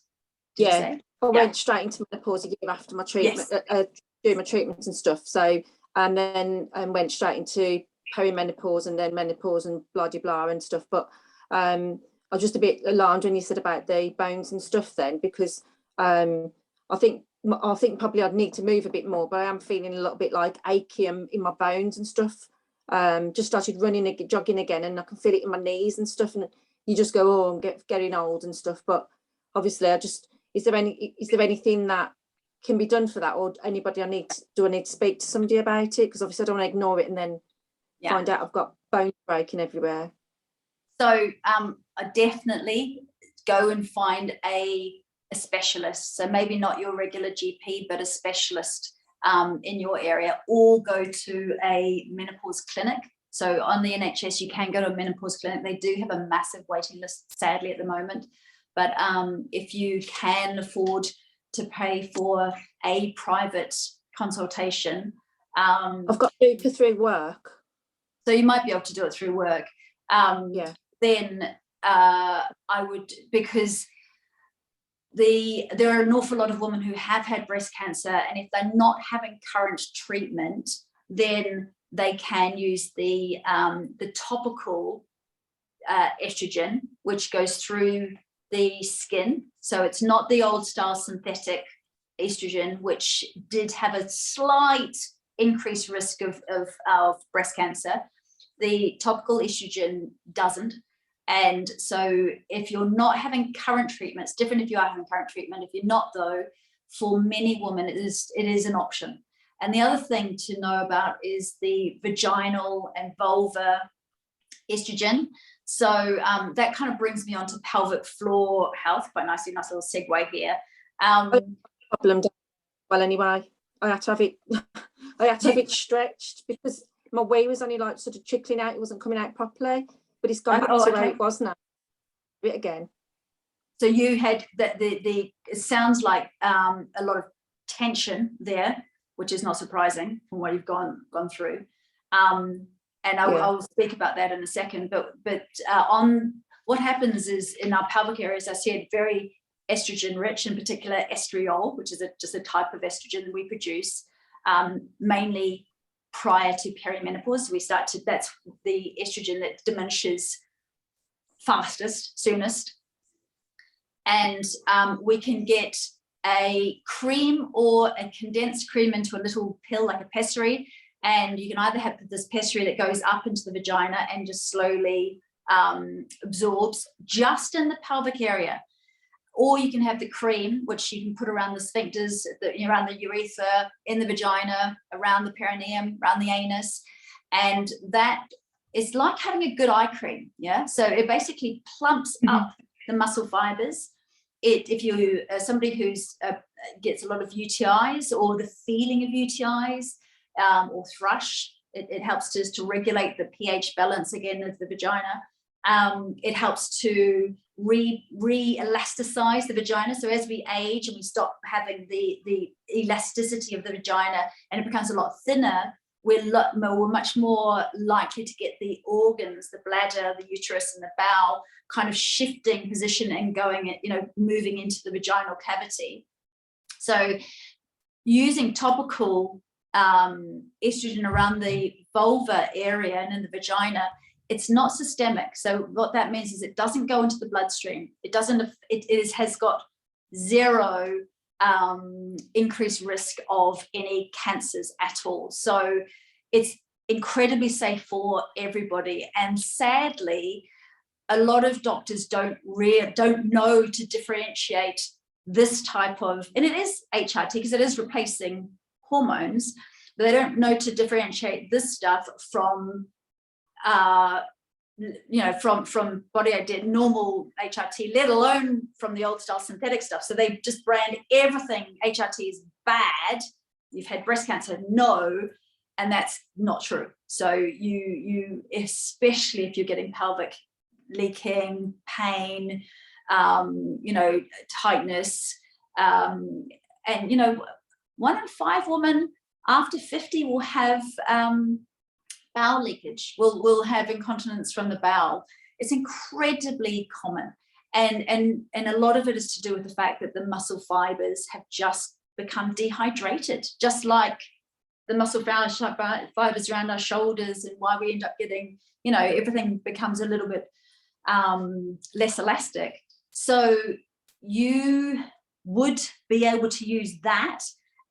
Yeah, I went straight into menopause a year after my treatment, yes, doing my treatments and stuff. So, and then went straight into peri-menopause and then menopause and blah, blah, blah and stuff. But I was just a bit alarmed when you said about the bones and stuff then, because I think probably I'd need to move a bit more, but I am feeling a little bit like achy in my bones and stuff. Just started running, jogging again, and I can feel it in my knees and stuff. And you just go, oh, I'm getting old and stuff. But obviously, is there anything that can be done for that, or anybody do I need to speak to somebody about it? Because obviously I don't want to ignore it and then find out I've got bones breaking everywhere. So I definitely go and find a specialist. So maybe not your regular GP, but a specialist in your area, or go to a menopause clinic. So on the NHS, you can go to a menopause clinic. They do have a massive waiting list, sadly, at the moment. But if you can afford to pay for a private consultation, I've got Bupa through work, so you might be able to do it through work. Yeah. Then I would, because there are an awful lot of women who have had breast cancer, and if they're not having current treatment, then they can use the topical estrogen, which goes through the skin. So it's not the old style synthetic estrogen, which did have a slight increased risk of breast cancer. The topical estrogen doesn't. And so if you're not having current treatment, it's different if you are having current treatment. If you're not, though, for many women, it is an option. And the other thing to know about is the vaginal and vulva estrogen. So that kind of brings me on to pelvic floor health. Quite nicely, nice little segue here. Problem. Well, anyway, I had to have it. I had to have it stretched because my wee was only like sort of trickling out. It wasn't coming out properly, but it's gone back to where it was now. Do it again. So you had it sounds like a lot of tension there, which is not surprising from what you've gone through. And I'll speak about that in a second. But on what happens is in our pelvic areas, I said, very estrogen rich, in particular estriol, which is just a type of estrogen that we produce, mainly prior to perimenopause. That's the estrogen that diminishes fastest, soonest. And we can get a cream or a condensed cream into a little pill, like a pessary. And you can either have this pessary that goes up into the vagina and just slowly absorbs just in the pelvic area. Or you can have the cream, which you can put around the sphincters, around the urethra, in the vagina, around the perineum, around the anus. And that is like having a good eye cream, yeah? So it basically plumps up the muscle fibers. If you somebody who's gets a lot of UTIs, or the feeling of UTIs, or thrush, it helps to regulate the pH balance again of the vagina. It helps to re-elasticize the vagina. So as we age and we stop having the elasticity of the vagina and it becomes a lot thinner, we're much more likely to get the organs, the bladder, the uterus, and the bowel kind of shifting position and going, moving into the vaginal cavity. So using topical estrogen around the vulva area and in the vagina, it's not systemic. So what that means is it doesn't go into the bloodstream. It has got zero increased risk of any cancers at all. So it's incredibly safe for everybody. And sadly, a lot of doctors don't know to differentiate this type of, and it is HRT because it is replacing hormones, but they don't know to differentiate this stuff from from body idea, normal HRT, let alone from the old style synthetic stuff. So they just brand everything HRT is bad. You've had breast cancer, no, and that's not true. So you especially if you're getting pelvic leaking, pain, tightness, and 1 in 5 women after 50 will have bowel leakage, will have incontinence from the bowel. It's incredibly common, and a lot of it is to do with the fact that the muscle fibers have just become dehydrated, just like the muscle fibers around our shoulders, and why we end up getting, everything becomes a little bit less elastic. So you would be able to use that,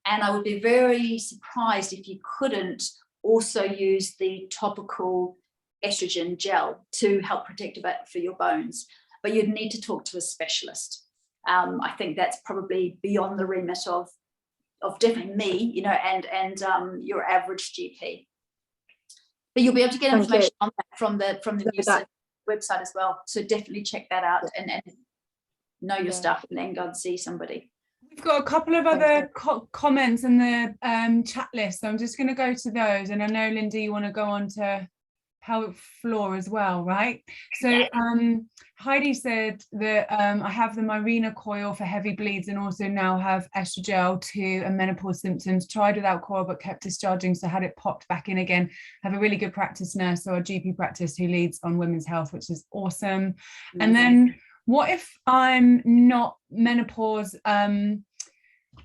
and I would be very surprised if you couldn't also use the topical estrogen gel to help protect a bit for your bones, but you'd need to talk to a specialist. I think that's probably beyond the remit of definitely me, and your average GP. But you'll be able to get information on that from the new website as well. So definitely check that out and know your stuff and then go and see somebody. We've got a couple of other comments in the chat list, so I'm just going to go to those. And I know, Linda, you want to go on to pelvic floor as well, right? So Heidi said that I have the Mirena coil for heavy bleeds and also now have estrogel 2 and menopause symptoms. Tried without coil but kept discharging, so had it popped back in again. Have a really good practice nurse or a GP practice who leads on women's health, which is awesome. And then what if I'm not menopause?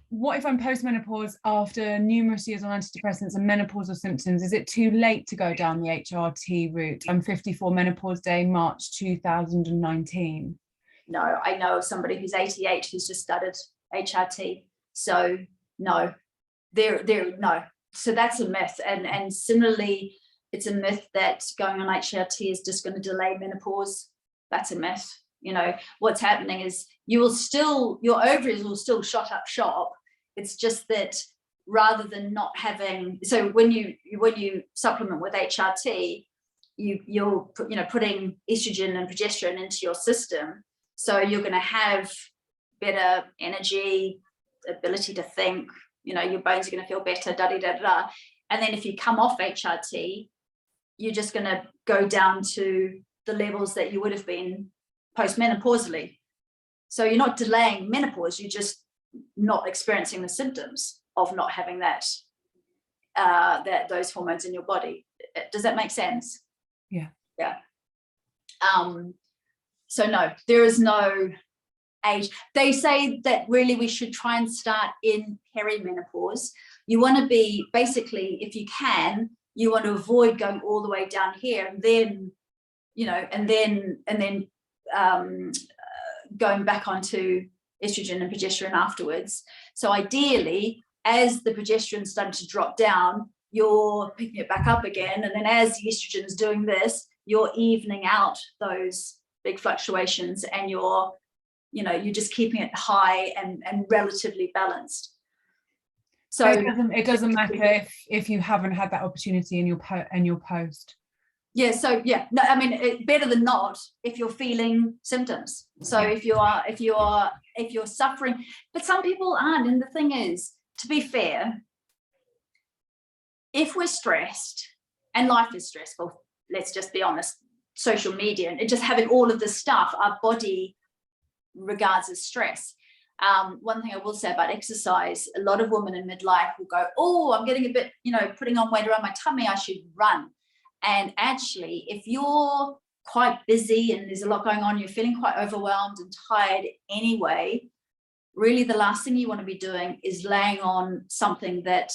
What if I'm post-menopause after numerous years on antidepressants and menopausal symptoms? Is it too late to go down the HRT route? I'm 54, menopause day, March 2019. No, I know of somebody who's 88 who's just started HRT. So no, no. So that's a myth. And similarly, it's a myth that going on HRT is just going to delay menopause. That's a myth. You know, what's happening is your ovaries will still shot up shop. It's just that rather than not having, so when you supplement with HRT, you're putting estrogen and progesterone into your system. So you're going to have better energy, ability to think, your bones are going to feel better, da-da-da-da. And then if you come off HRT, you're just going to go down to the levels that you would have been postmenopausally. So you're not delaying menopause, you're just not experiencing the symptoms of not having those hormones in your body. Does that make sense? Yeah. So no, there is no age. They say that really we should try and start in perimenopause. You want to be, basically, if you can, you want to avoid going all the way down here and then going back onto estrogen and progesterone afterwards. So ideally, as the progesterone starting to drop down, you're picking it back up again, and then as the estrogen is doing this, you're evening out those big fluctuations, and you're just keeping it high and relatively balanced. So it doesn't matter if you haven't had that opportunity in your post. Yeah, so yeah, no, I mean, better than not if you're feeling symptoms. So if you're suffering, but some people aren't. And the thing is, to be fair, if we're stressed, and life is stressful, let's just be honest, social media and just having all of this stuff, our body regards as stress. One thing I will say about exercise, a lot of women in midlife will go, oh, I'm getting a bit, putting on weight around my tummy, I should run. And actually, if you're quite busy and there's a lot going on, you're feeling quite overwhelmed and tired anyway, really the last thing you want to be doing is laying on something that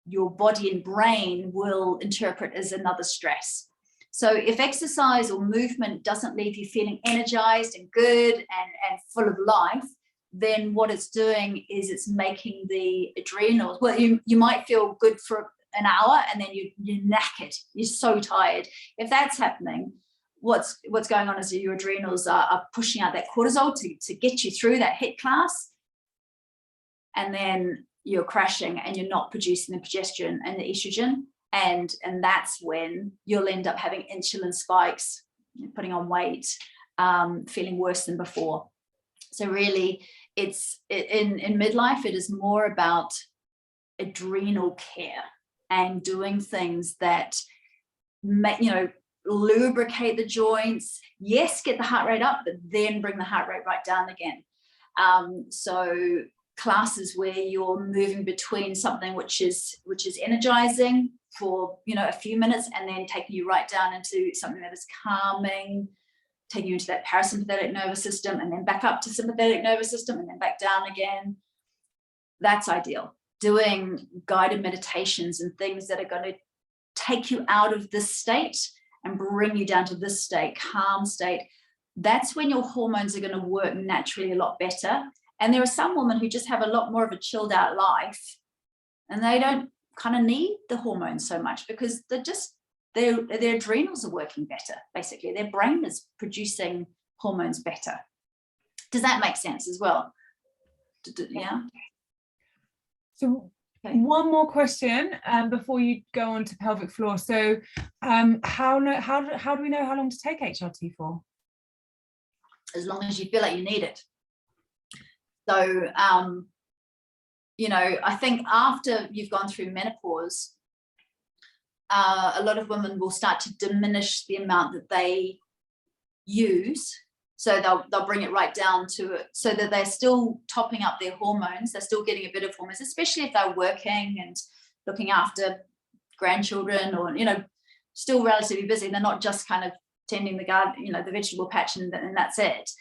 your body and brain will interpret as another stress. So if exercise or movement doesn't leave you feeling energized and good and full of life, then what it's doing is it's making the adrenals, well, you might feel good for an hour and then you're knackered, you're so tired. If that's happening, what's going on is your adrenals are pushing out that cortisol to get you through that HIIT class, and then you're crashing and you're not producing the progesterone and the estrogen, and that's when you'll end up having insulin spikes, putting on weight, feeling worse than before. So really, it's in midlife, it is more about adrenal care and doing things that lubricate the joints. Yes, get the heart rate up, but then bring the heart rate right down again. So classes where you're moving between something which is energizing for a few minutes, and then taking you right down into something that is calming, taking you into that parasympathetic nervous system, and then back up to sympathetic nervous system, and then back down again. That's ideal. Doing guided meditations and things that are going to take you out of this state and bring you down to this state, calm state. That's when your hormones are going to work naturally a lot better. And there are some women who just have a lot more of a chilled out life, and they don't kind of need the hormones so much because their adrenals are working better. Basically, their brain is producing hormones better. Does that make sense as well? Yeah. So one more question before you go on to pelvic floor. So how do we know how long to take HRT for? As long as you feel like you need it. So you know, I think after you've gone through menopause, a lot of women will start to diminish the amount that they use. So they'll bring it right down to it, so that they're still topping up their hormones. They're still getting a bit of hormones, especially if they're working and looking after grandchildren, or, you know, still relatively busy. They're not just kind of tending the garden, you know, the vegetable patch, and that's it.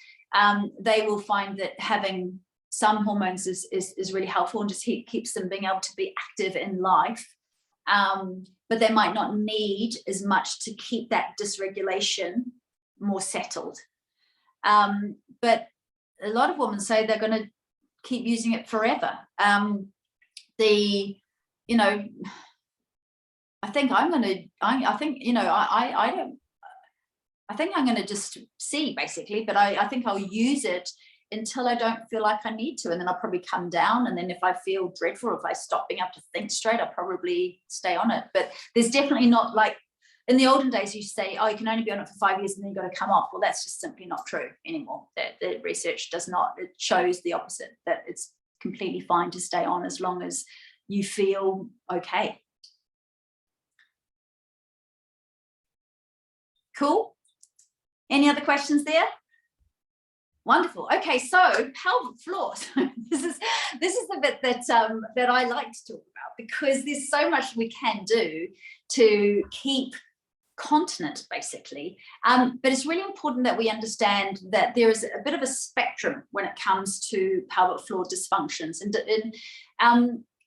They will find that having some hormones is really helpful, and just keeps them being able to be active in life. But they might not need as much to keep that dysregulation more settled. But a lot of women say they're going to keep using it forever. You know, I think I'm going to, I think, you know, I think I'm going to just see, basically, but I think I'll use it until I don't feel like I need to. And then I'll probably come down. And then if I feel dreadful, if I stop being able to think straight, I'll probably stay on it. But there's definitely not, like, in the olden days, you say, oh, you can only be on it for 5 years and then you've got to come off. Well, that's just simply not true anymore. The research does not, it shows the opposite, that it's completely fine to stay on as long as you feel okay. Cool. Any other questions there? Wonderful. Okay, so pelvic floor. this is the bit that I like to talk about, because there's so much we can do to keep continent, basically. But it's really important that we understand that there is a bit of a spectrum when it comes to pelvic floor dysfunctions, and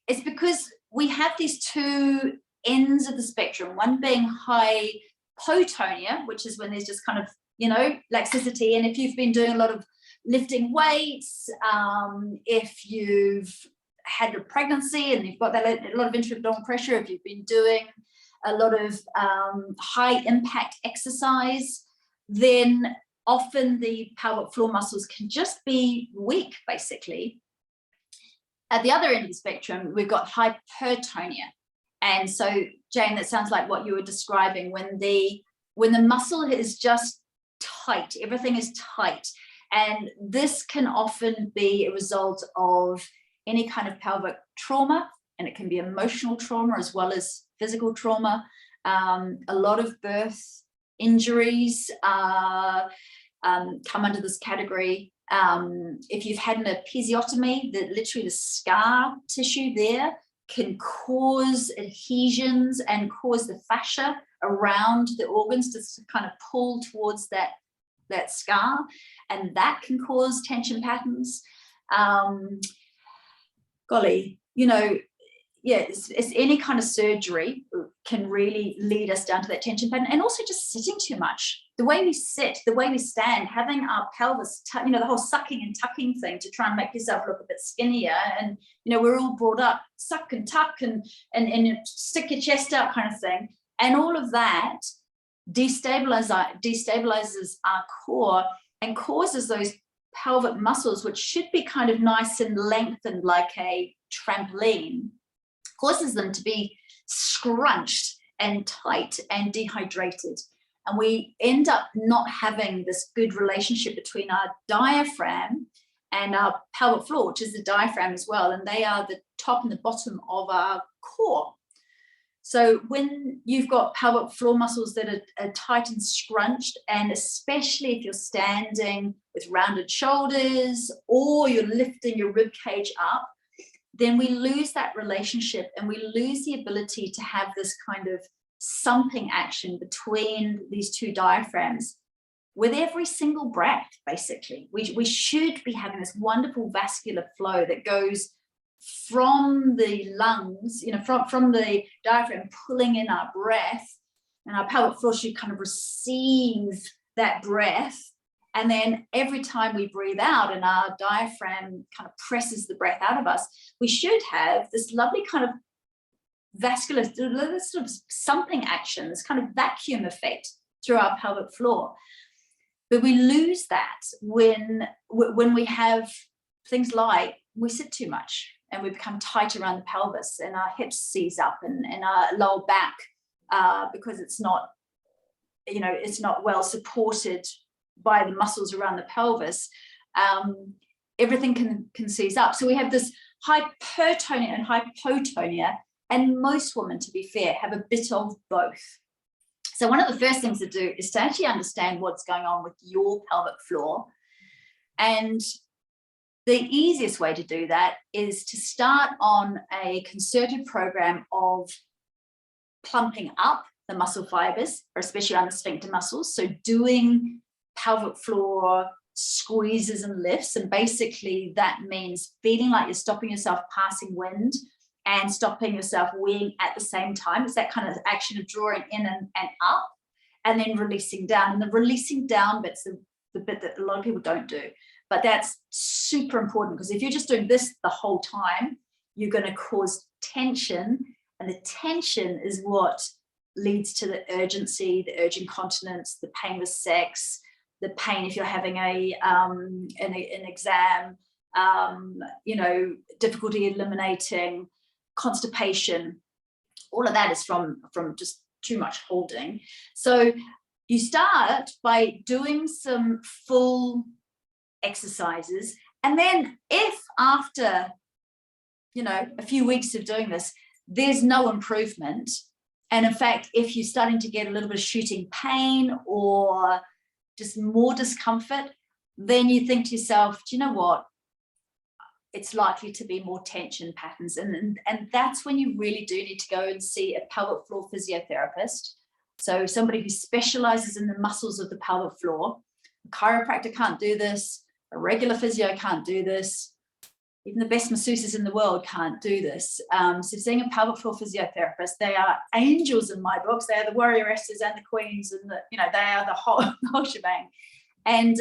it's because we have these two ends of the spectrum. One being hypotonia, which is when there's just kind of, you know, laxicity. And if you've been doing a lot of lifting weights, if you've had a pregnancy and you've got that a lot of intra-abdominal pressure, if you've been doing a lot of high impact exercise, then often the pelvic floor muscles can just be weak, basically. At the other end of the spectrum, we've got hypertonia. And so, Jane, that sounds like what you were describing, when the muscle is just tight, everything is tight. And this can often be a result of any kind of pelvic trauma, and it can be emotional trauma as well as physical trauma. A lot of birth injuries come under this category. If you've had an episiotomy, literally the scar tissue there can cause adhesions and cause the fascia around the organs to kind of pull towards that scar, and that can cause tension patterns. Golly, you know, yeah, it's any kind of surgery can really lead us down to that tension pattern. And also just sitting too much. The way we sit, the way we stand, having our pelvis, you know, the whole sucking and tucking thing to try and make yourself look a bit skinnier. And, you know, we're all brought up, suck and tuck and stick your chest out kind of thing. And all of that destabilizes our core and causes those pelvic muscles, which should be kind of nice and lengthened like a trampoline, causes them to be scrunched and tight and dehydrated. And we end up not having this good relationship between our diaphragm and our pelvic floor, which is the diaphragm as well. And they are the top and the bottom of our core. So when you've got pelvic floor muscles that are tight and scrunched, and especially if you're standing with rounded shoulders or you're lifting your rib cage up, then we lose that relationship and we lose the ability to have this kind of sumping action between these two diaphragms with every single breath, basically. We should be having this wonderful vascular flow that goes from the lungs, you know, from the diaphragm, pulling in our breath, and our pelvic floor should kind of receive that breath. And then every time we breathe out and our diaphragm kind of presses the breath out of us, we should have this lovely kind of vascular, this sort of sumping action, this kind of vacuum effect through our pelvic floor. But we lose that when we have things like we sit too much and we become tight around the pelvis and our hips seize up and our lower back because it's not, you know, it's not well supported by the muscles around the pelvis. Everything can seize up. So we have this hypertonia and hypotonia, and most women, to be fair, have a bit of both. So one of the first things to do is to actually understand what's going on with your pelvic floor. And the easiest way to do that is to start on a concerted program of plumping up the muscle fibers, or especially around the sphincter muscles. So doing pelvic floor squeezes and lifts, and basically that means feeling like you're stopping yourself passing wind and stopping yourself weeing at the same time. It's that kind of action of drawing in and up, and then releasing down. And the releasing down bit's the bit that a lot of people don't do. But that's super important, because if you're just doing this the whole time, you're going to cause tension, and the tension is what leads to the urgency, the urge incontinence, the pain with sex, the pain if you're having an exam, difficulty eliminating, constipation. All of that is from just too much holding. So you start by doing some full exercises, and then if after a few weeks of doing this there's no improvement, and in fact if you're starting to get a little bit of shooting pain or just more discomfort, then you think to yourself, do you know what, it's likely to be more tension patterns, and that's when you really do need to go and see a pelvic floor physiotherapist. So somebody who specializes in the muscles of the pelvic floor. A chiropractor can't do this, a regular physio can't do this, even the best masseuses in the world can't do this. So seeing a pelvic floor physiotherapist, they are angels in my books. They are the warrioresses and the queens, and they are the whole shebang. And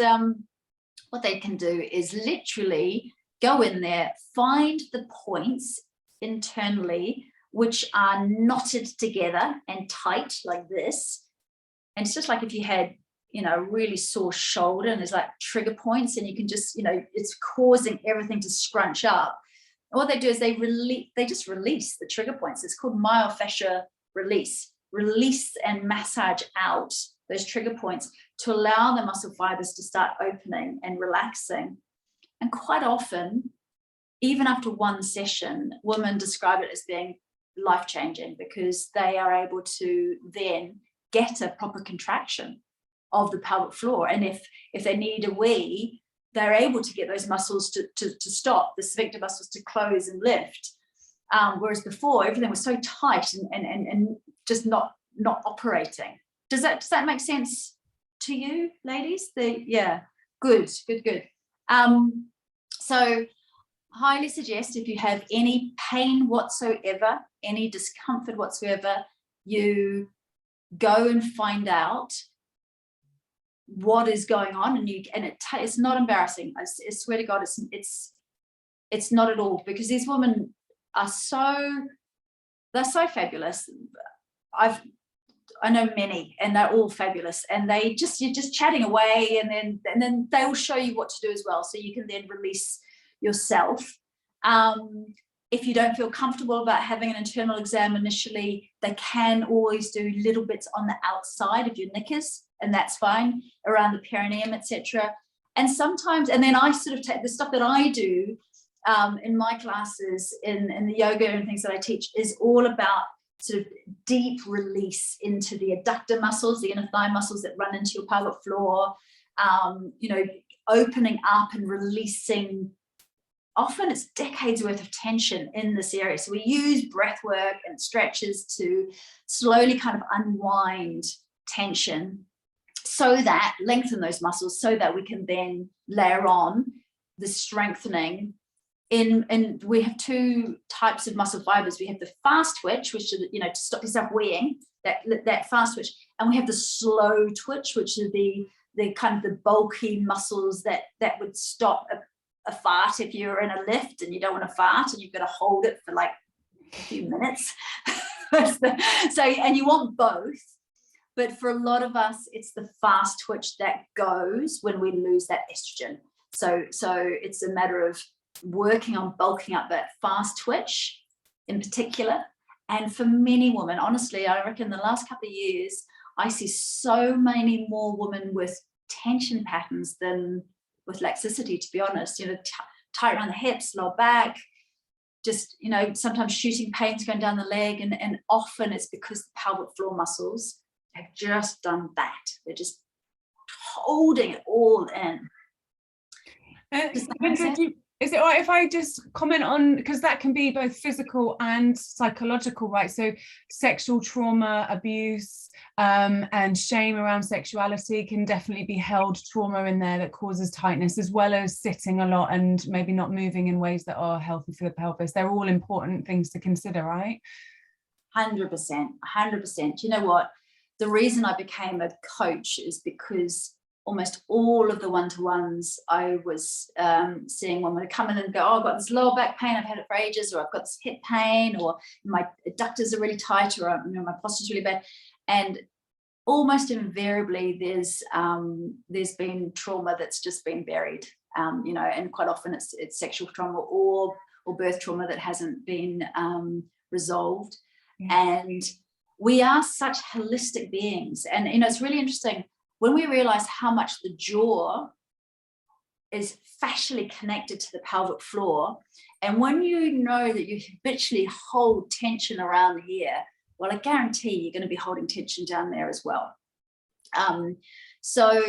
what they can do is literally go in there, find the points internally which are knotted together and tight like this. And it's just like if you had a really sore shoulder, and there's like trigger points, and you can just, it's causing everything to scrunch up. And what they do is they just release the trigger points. It's called myofascial release and massage out those trigger points to allow the muscle fibers to start opening and relaxing. And quite often, even after one session, women describe it as being life-changing, because they are able to then get a proper contraction of the pelvic floor. And if they need a wee, they're able to get those muscles to stop, the sphincter muscles to close and lift. Whereas before, everything was so tight and just not operating. Does that make sense to you, ladies? Yeah, good. So highly suggest, if you have any pain whatsoever, any discomfort whatsoever, you go and find out what is going on, and it's not embarrassing. I swear to God, it's not at all, because these women are they're so fabulous. I know many, and they're all fabulous, and you're just chatting away, and then they will show you what to do as well, so you can then release yourself. If you don't feel comfortable about having an internal exam initially, they can always do little bits on the outside of your knickers, and that's fine, around the perineum, etc. And sometimes, and then I sort of take the stuff that I do in my classes, in the yoga and things that I teach, is all about sort of deep release into the adductor muscles, the inner thigh muscles that run into your pelvic floor, opening up and releasing. Often it's decades worth of tension in this area. So we use breath work and stretches to slowly kind of unwind tension, so that lengthen those muscles, so that we can then layer on the strengthening. And we have two types of muscle fibers. We have the fast twitch, which is, to stop yourself weeing, that fast twitch. And we have the slow twitch, which is the kind of the bulky muscles that would stop a fart if you're in a lift and you don't want to fart and you've got to hold it for like a few minutes. And you want both. But for a lot of us, it's the fast twitch that goes when we lose that estrogen. So it's a matter of working on bulking up that fast twitch in particular. And for many women, honestly, I reckon the last couple of years, I see so many more women with tension patterns than with laxicity, to be honest. Tight around the hips, lower back, just, you know, sometimes shooting pains going down the leg, and often it's because the pelvic floor muscles have just done that. They're just holding it all in. Is it all right if I just comment on, because that can be both physical and psychological, right? So sexual trauma, abuse, and shame around sexuality can definitely be held trauma in there that causes tightness, as well as sitting a lot and maybe not moving in ways that are healthy for the pelvis. They're all important things to consider, right? 100%, 100%. You know what? The reason I became a coach is because almost all of the one-to-ones I was seeing, when would come in and go, oh, I've got this lower back pain, I've had it for ages, or I've got this hip pain, or my adductors are really tight, or you know, my posture's really bad. And almost invariably there's been trauma that's just been buried, you know, and quite often it's sexual trauma or birth trauma that hasn't been resolved. And we are such holistic beings. And, you know, it's really interesting when we realize how much the jaw is fascially connected to the pelvic floor. And when you know that you habitually hold tension around here, well, I guarantee you're going to be holding tension down there as well. So,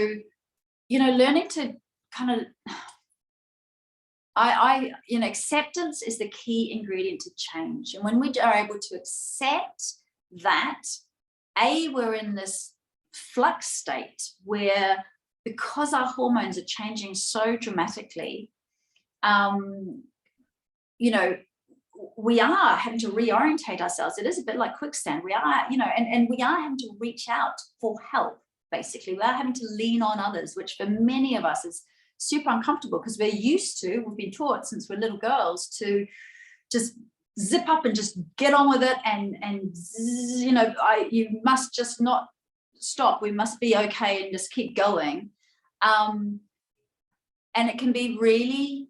you know, learning to kind of, you know, acceptance is the key ingredient to change. And when we are able to accept that, we're in this flux state where, because our hormones are changing so dramatically, you know, we are having to reorientate ourselves. It is a bit like quicksand. We are, you know, and we are having to reach out for help, basically. We are having to lean on others, which for many of us is super uncomfortable, because we've been taught since we're little girls to just zip up and just get on with it, and you know, you must just not stop, we must be okay and just keep going. And it can be really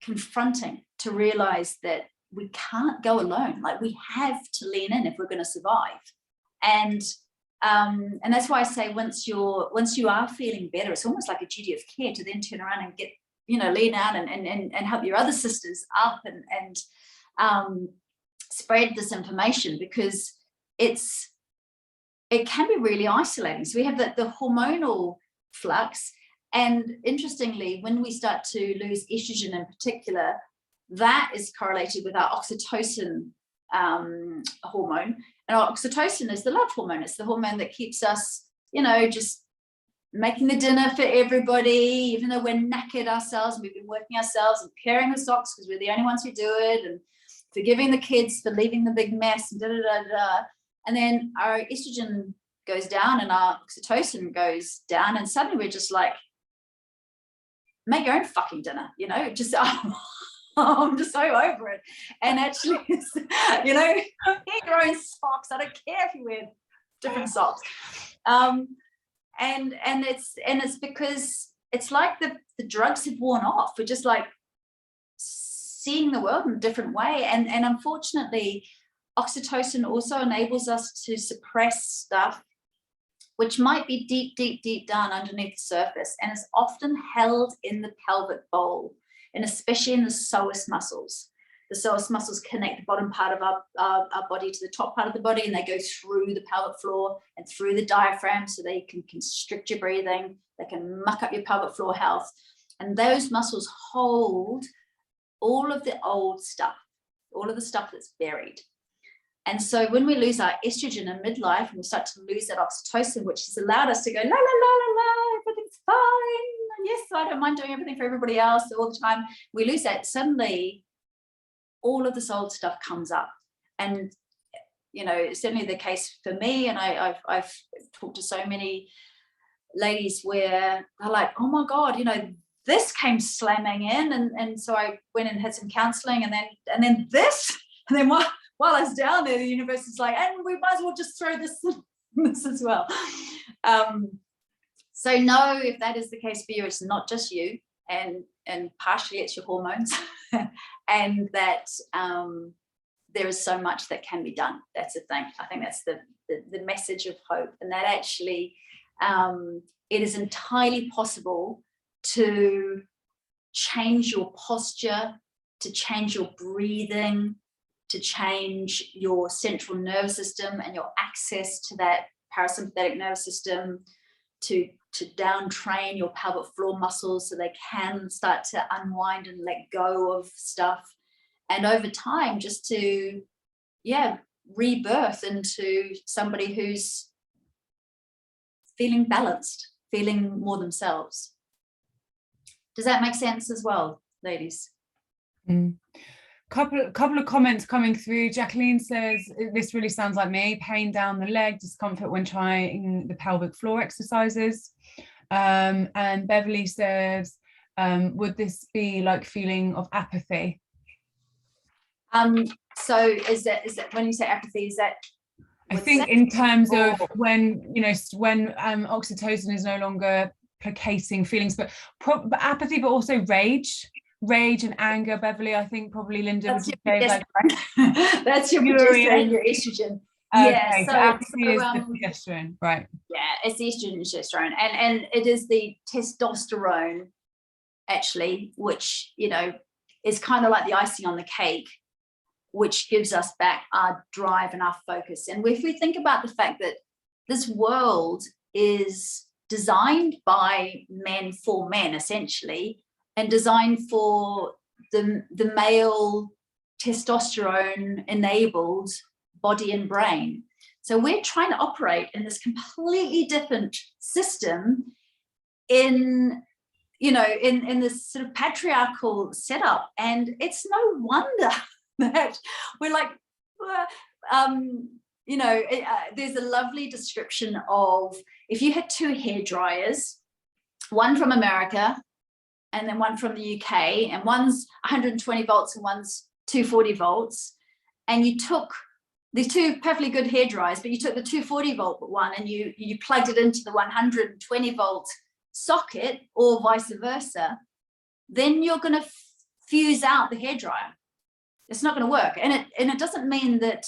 confronting to realize that we can't go alone. Like, we have to lean in if we're going to survive. And that's why I say, once you are feeling better, it's almost like a duty of care to then turn around and get, you know, lean out and help your other sisters up and spread this information, because it can be really isolating. So we have the hormonal flux, and interestingly, when we start to lose estrogen in particular, that is correlated with our oxytocin hormone. And our oxytocin is the love hormone. It's the hormone that keeps us, you know, just making the dinner for everybody, even though we're knackered ourselves and we've been working ourselves, and pairing the socks because we're the only ones who do it, and forgiving the kids for leaving the big mess, and da-da-da-da. And then our estrogen goes down and our oxytocin goes down, and suddenly we're just like, make your own fucking dinner, you know, just I'm just so over it. And actually, you know, get your own socks. I don't care if you wear different socks. And it's because it's like the drugs have worn off. We're just like seeing the world in a different way. And unfortunately, oxytocin also enables us to suppress stuff which might be deep down underneath the surface, and is often held in the pelvic bowl, and especially in the psoas muscles. The psoas muscles connect the bottom part of our body to the top part of the body, and they go through the pelvic floor and through the diaphragm, so they can constrict your breathing, they can muck up your pelvic floor health. And those muscles hold all of the old stuff, all of the stuff that's buried. And so when we lose our estrogen in midlife, and we start to lose that oxytocin, which has allowed us to go, la, la, la, la, la, everything's fine. And yes, I don't mind doing everything for everybody else all the time. We lose that. Suddenly, all of this old stuff comes up. And, you know, it's certainly the case for me. And I've talked to so many ladies where they're like, oh my God, you know, this came slamming in. And so I went and had some counseling, and then this, and then what? While I was down there, the universe is like, and we might as well just throw this as well. So know if that is the case for you, it's not just you, and partially it's your hormones, and that there is so much that can be done. That's the thing. I think that's the message of hope, and that actually it is entirely possible to change your posture, to change your breathing, to change your central nervous system and your access to that parasympathetic nervous system, to down train your pelvic floor muscles so they can start to unwind and let go of stuff. And over time, just to, rebirth into somebody who's feeling balanced, feeling more themselves. Does that make sense as well, ladies? Couple of comments coming through. Jacqueline says, this really sounds like me, pain down the leg, discomfort when trying the pelvic floor exercises. And Beverly says, would this be like feeling of apathy? So is that when you say apathy, is that? I think in terms of when oxytocin is no longer placating feelings, but apathy, but also rage and anger. Beverly, I think probably Linda would say like that's your progesterone, your estrogen. Okay, so apathy is the progesterone, right? Yeah, it's the estrogen and progesterone, and it is the testosterone actually, which is kind of like the icing on the cake, which gives us back our drive and our focus. And if we think about the fact that this world is designed by men for men, essentially, and designed for the male testosterone enabled body and brain. So we're trying to operate in this completely different system in this sort of patriarchal setup. And it's no wonder that we're like, there's a lovely description of if you had two hair dryers, one from America and then one from the UK, and one's 120 volts and one's 240 volts, and you took these two perfectly good hair dryers, but you took the 240 volt one and you plugged it into the 120 volt socket, or vice versa, then you're going to fuse out the hairdryer. It's not going to work. And it doesn't mean that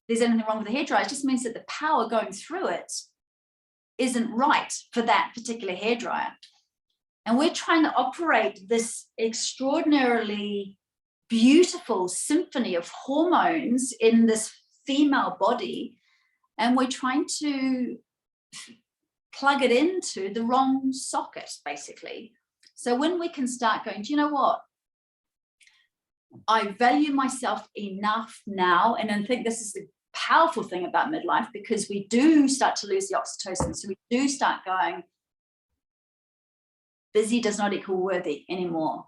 there's anything wrong with the hairdryer. It just means that the power going through it isn't right for that particular hairdryer. And we're trying to operate this extraordinarily beautiful symphony of hormones in this female body, and we're trying to plug it into the wrong socket, basically. So when we can start going, do you know what? I value myself enough now, and I think this is the powerful thing about midlife, because we do start to lose the oxytocin. So we do start going, busy does not equal worthy anymore.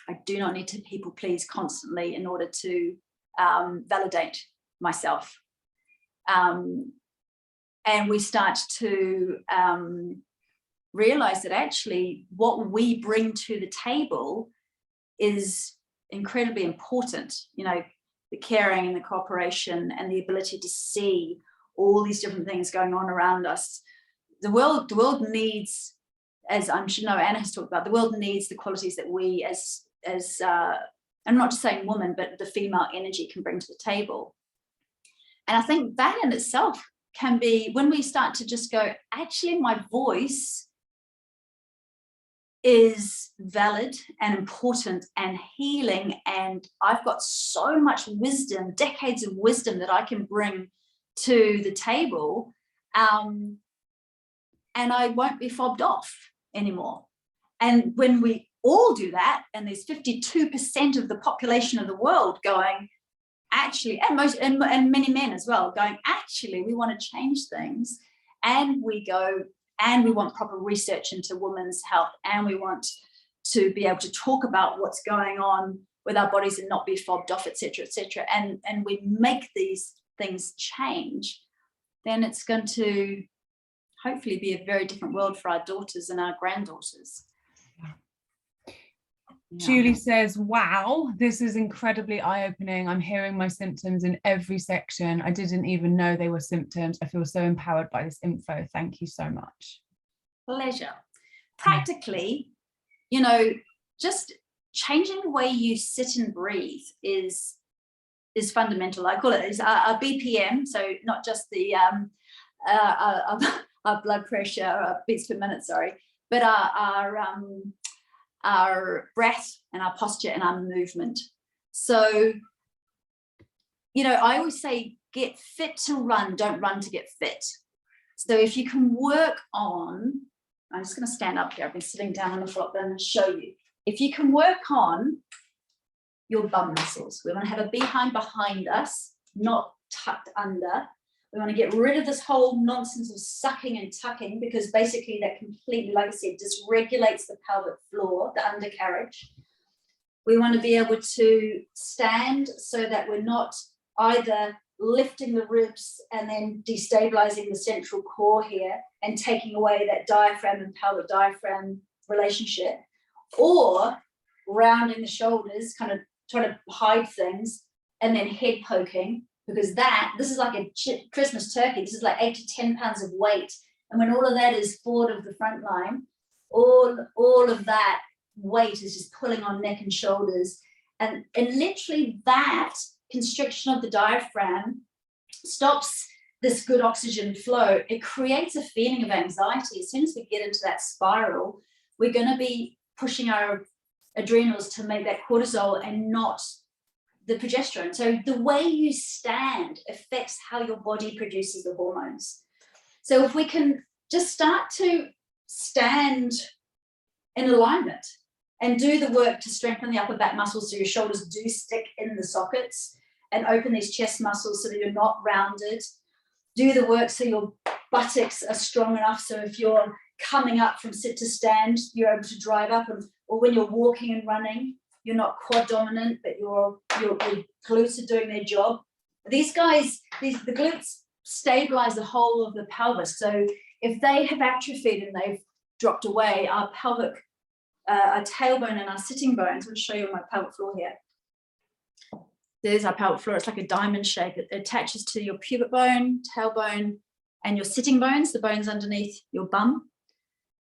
I do not need to people please constantly in order to validate myself. And we start to realize that actually what we bring to the table is incredibly important. The caring and the cooperation and the ability to see all these different things going on around us. The world needs, as I'm sure Anna has talked about, the world needs the qualities that we as I'm not just saying woman, but the female energy can bring to the table. And I think that in itself can be, when we start to just go, actually my voice is valid and important and healing, and I've got so much wisdom, decades of wisdom that I can bring to the table, and I won't be fobbed off anymore. And when we all do that, and there's 52% of the population of the world going, actually, and many men as well, going, actually, we want to change things, and we go, and we want proper research into women's health, and we want to be able to talk about what's going on with our bodies and not be fobbed off, etc., and we make these things change, then it's going to hopefully be a very different world for our daughters and our granddaughters. Yeah. Julie says, wow, this is incredibly eye-opening. I'm hearing my symptoms in every section. I didn't even know they were symptoms. I feel so empowered by this info. Thank you so much. Pleasure. Practically, just changing the way you sit and breathe is fundamental. I call it our BPM, so not just the our blood pressure, beats per minute, sorry, but our our breath and our posture and our movement. So, you know, I always say, get fit to run, don't run to get fit. So if you can work on, I'm just going to stand up here. I've been sitting down on the floor, but I'm going to show you. If you can work on your bum muscles, we want to have a behind behind us, not tucked under. We want to get rid of this whole nonsense of sucking and tucking, because basically that completely, like I said, dysregulates the pelvic floor, the undercarriage. We want to be able to stand so that we're not either lifting the ribs and then destabilizing the central core here and taking away that diaphragm and pelvic diaphragm relationship, or rounding the shoulders, kind of trying to hide things, and then head poking, because this is like a Christmas turkey. This is like 8 to 10 pounds of weight. And when all of that is forward of the front line, all of that weight is just pulling on neck and shoulders. And literally that constriction of the diaphragm stops this good oxygen flow. It creates a feeling of anxiety. As soon as we get into that spiral, we're going to be pushing our adrenals to make that cortisol and not the progesterone. So the way you stand affects how your body produces the hormones. So if we can just start to stand in alignment and do the work to strengthen the upper back muscles so your shoulders do stick in the sockets, and open these chest muscles so that you're not rounded. Do the work so your buttocks are strong enough, so if you're coming up from sit to stand, you're able to drive up, or when you're walking and running, you're not quad dominant, but your glutes are doing their job. These guys, the glutes stabilize the whole of the pelvis. So if they have atrophied and they've dropped away, our pelvic, our tailbone and our sitting bones, I'll show you on my pelvic floor here. There's our pelvic floor. It's like a diamond shape. It attaches to your pubic bone, tailbone, and your sitting bones, the bones underneath your bum.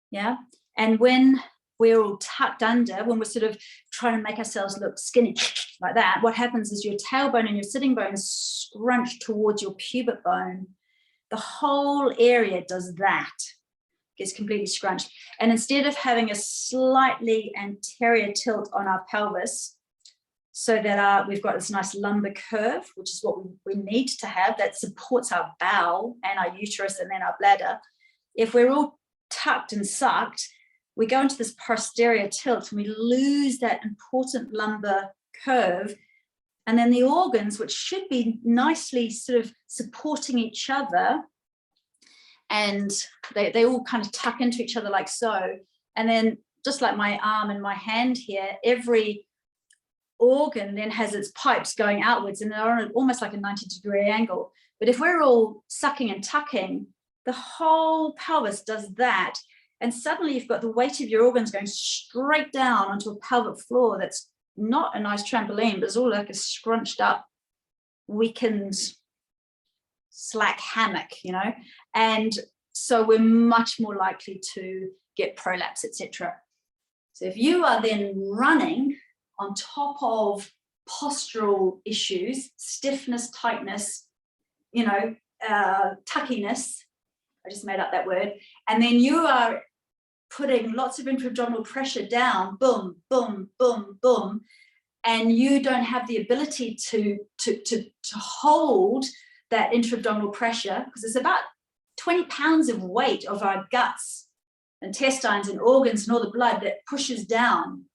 Yeah. And when we're all tucked under, when we're sort of trying to make ourselves look skinny like that, what happens is your tailbone and your sitting bones scrunch towards your pubic bone. The whole area does that, gets completely scrunched. And instead of having a slightly anterior tilt on our pelvis, so that we've got this nice lumbar curve, which is what we need to have, that supports our bowel and our uterus and then our bladder. If we're all tucked and sucked, we go into this posterior tilt and we lose that important lumbar curve. And then the organs, which should be nicely sort of supporting each other, and they all kind of tuck into each other like so. And then just like my arm and my hand here, every organ then has its pipes going outwards, and they're on almost like a 90-degree angle. But if we're all sucking and tucking, the whole pelvis does that, and suddenly you've got the weight of your organs going straight down onto a pelvic floor that's not a nice trampoline, but it's all like a scrunched up, weakened, slack hammock, you know. And so we're much more likely to get prolapse, etc. So if you are then running on top of postural issues, stiffness, tightness, you know, tuckiness, I just made up that word, and then you are putting lots of intra-abdominal pressure down, boom, boom, boom, boom, and you don't have the ability to hold that intra-abdominal pressure, because it's about 20 pounds of weight of our guts, intestines and organs and all the blood that pushes down.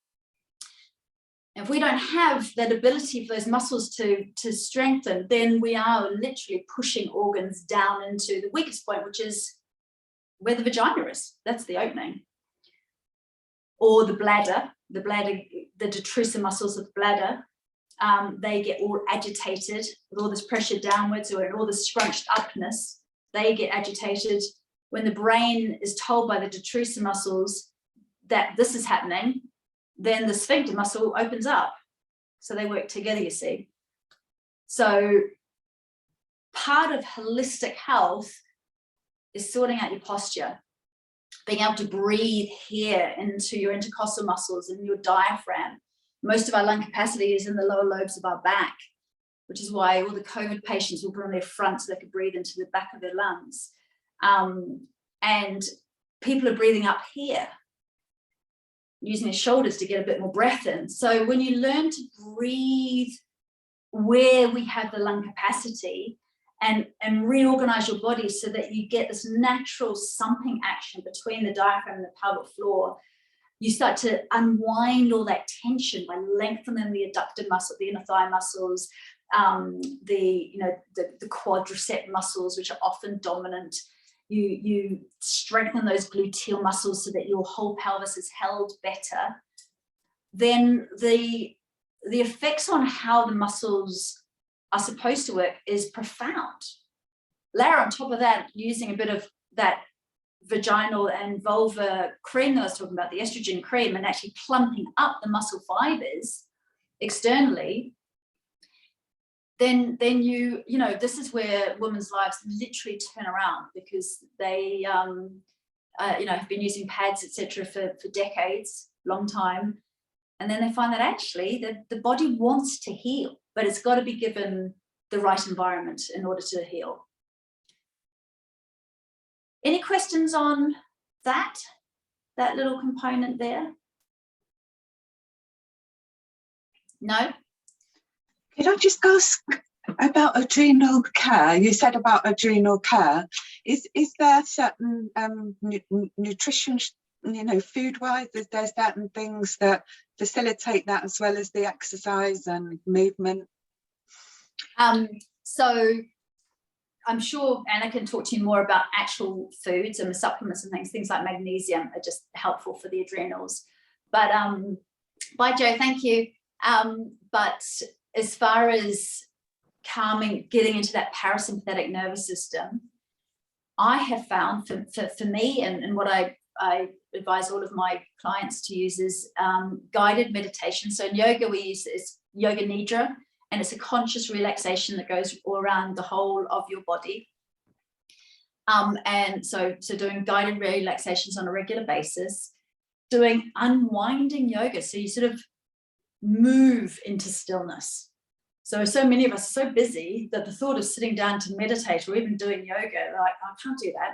If we don't have that ability for those muscles to strengthen, then we are literally pushing organs down into the weakest point, which is where the vagina is. That's the opening. Or the bladder, the detrusor muscles of the bladder, they get all agitated with all this pressure downwards, or all this scrunched upness. They get agitated when the brain is told by the detrusor muscles that this is happening. Then the sphincter muscle opens up. So they work together, you see. So part of holistic health is sorting out your posture, being able to breathe here into your intercostal muscles and your diaphragm. Most of our lung capacity is in the lower lobes of our back, which is why all the COVID patients will put on their front so they can breathe into the back of their lungs. And people are breathing up here. using his shoulders to get a bit more breath in. So when you learn to breathe where we have the lung capacity and reorganize your body so that you get this natural sumping action between the diaphragm and the pelvic floor, you start to unwind all that tension by lengthening the adductor muscle, the inner thigh muscles, the quadricep muscles, which are often dominant. You strengthen those gluteal muscles so that your whole pelvis is held better. Then the effects on how the muscles are supposed to work is profound. Layer on top of that, using a bit of that vaginal and vulva cream that I was talking about, the estrogen cream, and actually plumping up the muscle fibers externally, then you know, this is where women's lives literally turn around, because they have been using pads, etc., for decades, long time, and then they find that actually the body wants to heal, but it's got to be given the right environment in order to heal. Any questions on that little component there? No? Could I just ask about adrenal care? You said about adrenal care. Is there certain nutrition, food-wise, is there certain things that facilitate that as well as the exercise and movement? So I'm sure Anna can talk to you more about actual foods and the supplements and things like magnesium are just helpful for the adrenals. But bye, Joe, thank you. But as far as calming, getting into that parasympathetic nervous system, I have found for me, and what I advise all of my clients to use is guided meditation. So in yoga, we use is yoga nidra, and it's a conscious relaxation that goes all around the whole of your body. And so doing guided relaxations on a regular basis, doing unwinding yoga. So you sort of move into stillness. So many of us are so busy that the thought of sitting down to meditate or even doing yoga, like, I can't do that.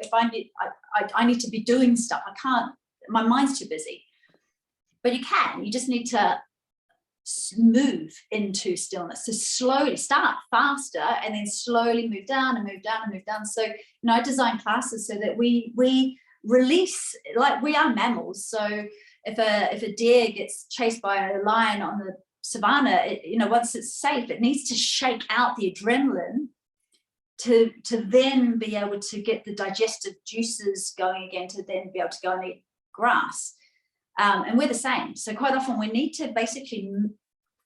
If I need to be doing stuff, I can't, my mind's too busy. But you can, you just need to move into stillness. So slowly start faster and then slowly move down and move down and move down. So, I design classes so that we release, like we are mammals. So if a deer gets chased by a lion on the savannah, once it's safe, it needs to shake out the adrenaline to then be able to get the digestive juices going again, to then be able to go and eat grass. And we're the same. So quite often we need to basically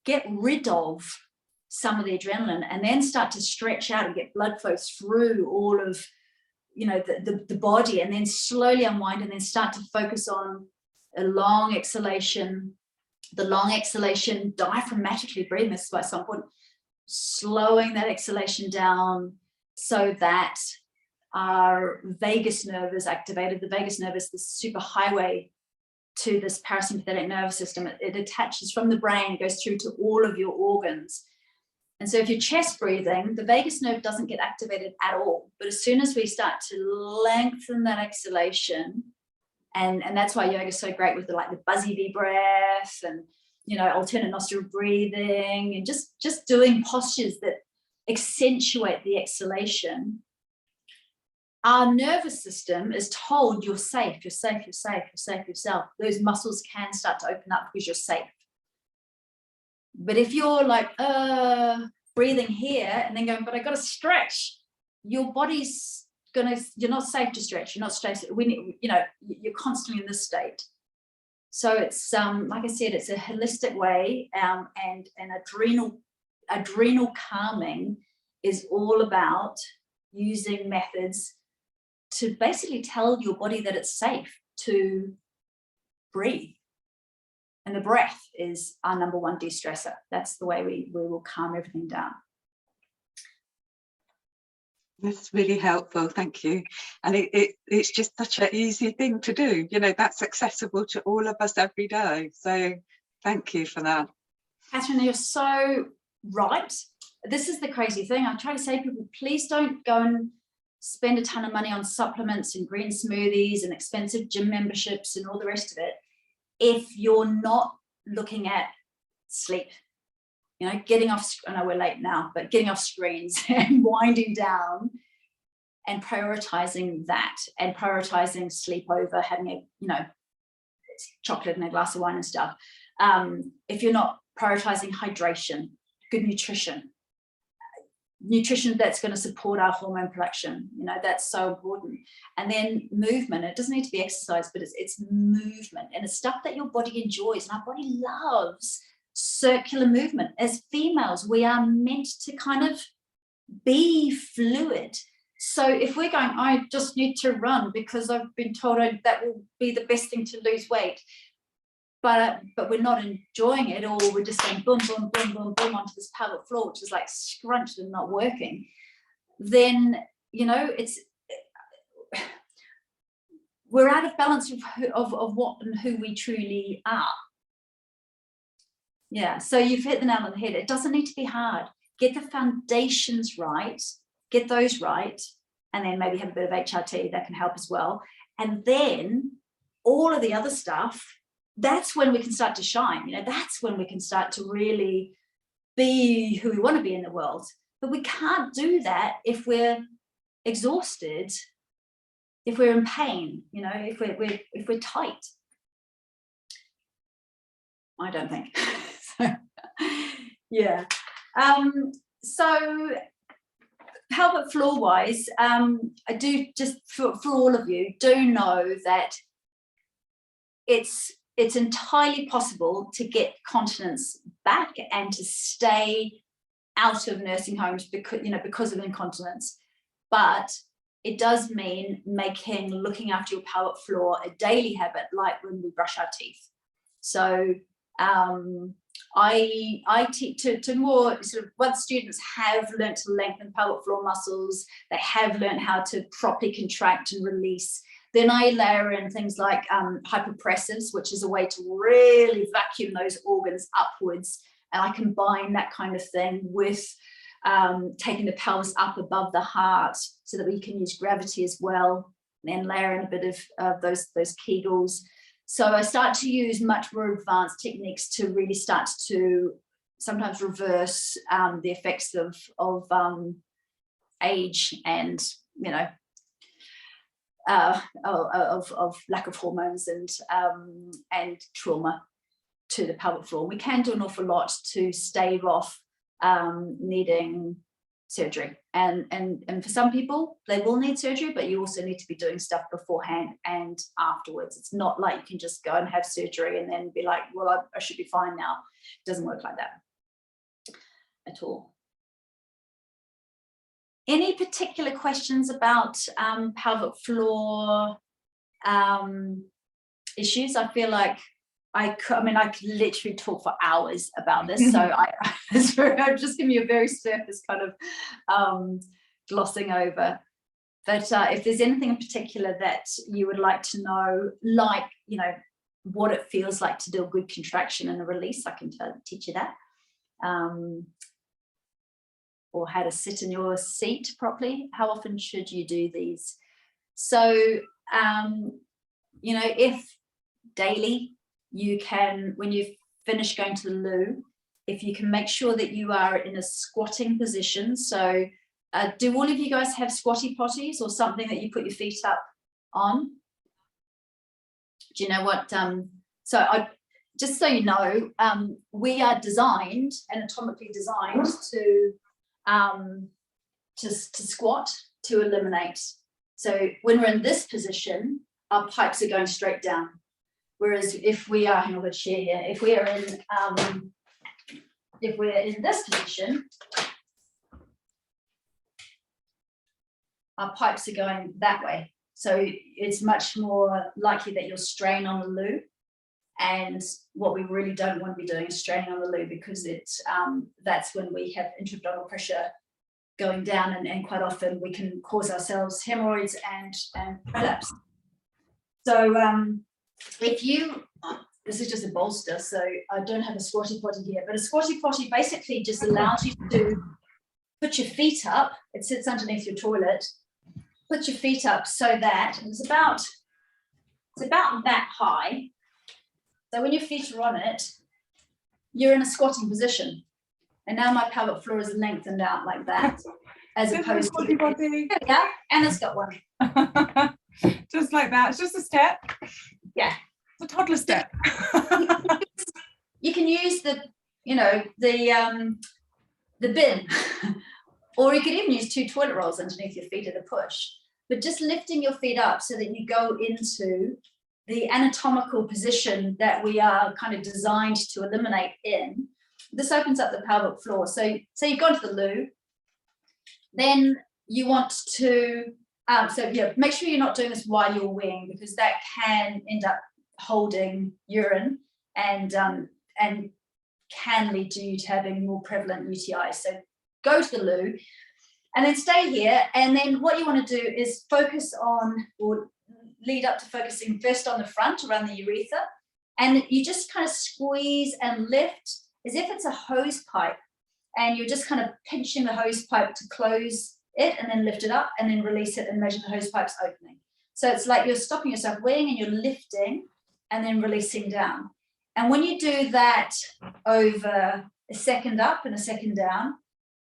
get rid of some of the adrenaline and then start to stretch out and get blood flow through all of the body, and then slowly unwind and then start to focus on a long exhalation. The long exhalation, diaphragmatically breathing, this is why it's so important, slowing that exhalation down so that our vagus nerve is activated. The vagus nerve is the super highway to this parasympathetic nervous system. It attaches from the brain, goes through to all of your organs. And so if you're chest breathing, the vagus nerve doesn't get activated at all. But as soon as we start to lengthen that exhalation, and that's why yoga is so great with the buzzy bee breath and alternate nostril breathing, and just doing postures that accentuate the exhalation. Our nervous system is told you're safe, you're safe, you're safe, you're safe yourself. Those muscles can start to open up because you're safe. But if you're breathing here and then going, but I got to stretch, your body's you're not safe to stretch. You're not safe. You're constantly in this state. So it's like I said, it's a holistic way, and adrenal calming is all about using methods to basically tell your body that it's safe to breathe. And the breath is our number one de-stressor. That's the way we will calm everything down. That's really helpful, thank you. And it's just such an easy thing to do. That's accessible to all of us every day. So thank you for that. Catherine, you're so right. This is the crazy thing. I try to say to people, please don't go and spend a ton of money on supplements and green smoothies and expensive gym memberships and all the rest of it. if you're not looking at sleep, you know, getting off, I know we're late now, but getting off screens and winding down and prioritizing that, and prioritizing sleep over having a, you know, chocolate and a glass of wine and stuff. If you're not prioritizing hydration, good nutrition that's going to support our hormone production, you know, that's so important. And then movement. It doesn't need to be exercise, but it's movement, and it's stuff that your body enjoys, and our body loves circular movement. As females, we are meant to kind of be fluid. So if we're going, I just need to run because I've been told that will be the best thing to lose weight, but we're not enjoying it, or we're just going boom, boom, boom, boom, boom onto this pelvic floor, which is like scrunched and not working, then, you know, we're out of balance of what and who we truly are. Yeah, so you've hit the nail on the head. It doesn't need to be hard. Get the foundations right, get those right, and then maybe have a bit of HRT that can help as well. And then all of the other stuff, that's when we can start to shine. You know, that's when we can start to really be who we want to be in the world. But we can't do that if we're exhausted, if we're in pain, you know, if we're tight. I don't think. Yeah. So pelvic floor wise, I do, just for all of you, do know that it's entirely possible to get continence back and to stay out of nursing homes because of incontinence. But it does mean looking after your pelvic floor a daily habit, like when we brush our teeth. So I teach to more sort of, once students have learned to lengthen pelvic floor muscles, they have learned how to properly contract and release, then I layer in things like hyperpressives, which is a way to really vacuum those organs upwards. And I combine that kind of thing with taking the pelvis up above the heart so that we can use gravity as well, and then layer in a bit of those Kegels. So I start to use much more advanced techniques to really start to sometimes reverse the effects of age and, you know, of lack of hormones and trauma to the pelvic floor. We can do an awful lot to stave off needing surgery, and for some people they will need surgery, but you also need to be doing stuff beforehand and afterwards. It's not like you can just go and have surgery and then be like, well, I should be fine now. It doesn't work like that at all. Any particular questions about pelvic floor issues? I feel like I could literally talk for hours about this. So I'm just giving you a very surface kind of glossing over. But if there's anything in particular that you would like to know, like, you know, what it feels like to do a good contraction and a release, I can teach you that. Or how to sit in your seat properly. How often should you do these? So, you know, if daily, you can, when you finish going to the loo, if you can make sure that you are in a squatting position. So do all of you guys have squatty potties or something that you put your feet up on? Do you know what? Just so you know, we are designed, anatomically designed to squat, to eliminate. So when we're in this position, our pipes are going straight down. Whereas if we are, hang on, let's share here. If we're in this position, our pipes are going that way. So it's much more likely that you'll strain on the loo. And what we really don't want to be doing is straining on the loo, because that's when we have intra-abdominal pressure going down, and quite often we can cause ourselves hemorrhoids and prolapse. So if you, this is just a bolster, so I don't have a squatty potty here, but a squatty potty basically just allows you to put your feet up. It sits underneath your toilet. Put your feet up so that it's about that high. So when your feet are on it, you're in a squatting position. And now my pelvic floor is lengthened out like that, as opposed to body. Yeah, and it's got one. Just like that. It's just a step. Yeah. It's a toddler step. You can use the, you know, the bin, or you could even use 2 toilet rolls underneath your feet at a push. But just lifting your feet up so that you go into the anatomical position that we are kind of designed to eliminate in. This opens up the pelvic floor. So you've gone to the loo, then you want to, make sure you're not doing this while you're weeing, because that can end up holding urine and can lead to you to having more prevalent UTIs. So go to the loo and then stay here. And then what you want to do is focus on, or lead up to focusing first on the front around the urethra. And you just kind of squeeze and lift as if it's a hose pipe. And you're just kind of pinching the hose pipe to close it and then lift it up and then release it and measure the hose pipe's opening. So it's like you're stopping yourself weeing and you're lifting and then releasing down. And when you do that over a second up and a second down,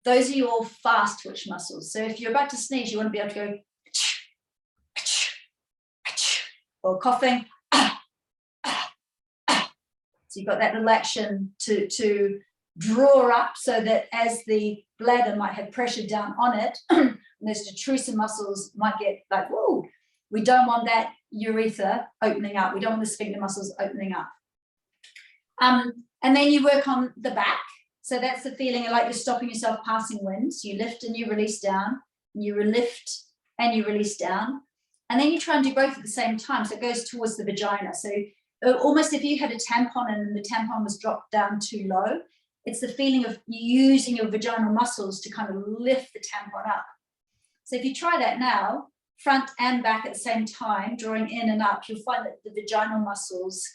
those are your fast twitch muscles. So if you're about to sneeze, you want to be able to go, or coughing. So you've got that little action to draw up, so that as the bladder might have pressure down on it, and those detrusor muscles might get like, whoa, we don't want that urethra opening up. We don't want the sphincter muscles opening up. And then you work on the back. So that's the feeling like you're stopping yourself passing wind. So you lift and you release down, and you lift and you release down. And then you try and do both at the same time. So it goes towards the vagina. So almost if you had a tampon and the tampon was dropped down too low, it's the feeling of using your vaginal muscles to kind of lift the tampon up. So if you try that now, front and back at the same time, drawing in and up, you'll find that the vaginal muscles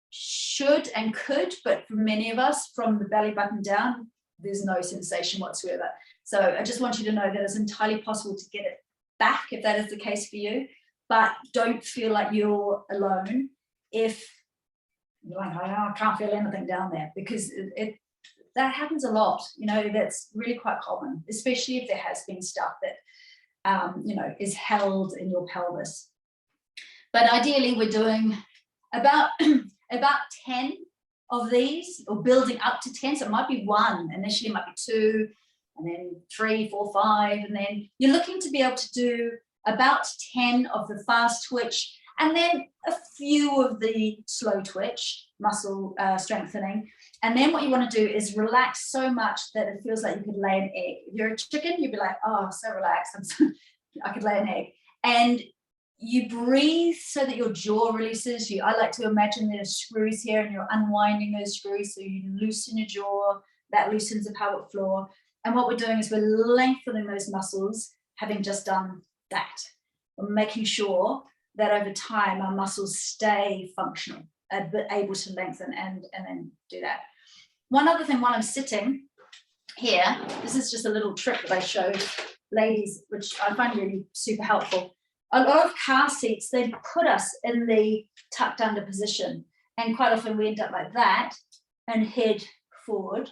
should and could, but for many of us, from the belly button down, there's no sensation whatsoever. So I just want you to know that it's entirely possible to get it back if that is the case for you, but don't feel like you're alone if you're like, oh, I can't feel anything down there, because that happens a lot. You know, that's really quite common, especially if there has been stuff that you know, is held in your pelvis. But ideally we're doing about 10 of these, or building up to 10. So it might be 1, initially it might be 2, and then 3, 4, 5, and then you're looking to be able to do about 10 of the fast twitch, and then a few of the slow twitch, muscle strengthening. And then what you want to do is relax so much that it feels like you could lay an egg. If you're a chicken, you'd be like, oh, so relaxed, I could lay an egg. And you breathe so that your jaw releases. I like to imagine there's screws here and you're unwinding those screws, so you loosen your jaw, that loosens the pelvic floor. And what we're doing is we're lengthening those muscles, having just done that. We're making sure that over time our muscles stay functional, but able to lengthen and then do that. One other thing, while I'm sitting here, this is just a little trick that I show ladies, which I find really super helpful. A lot of car seats, they put us in the tucked under position, and quite often we end up like that and head forward.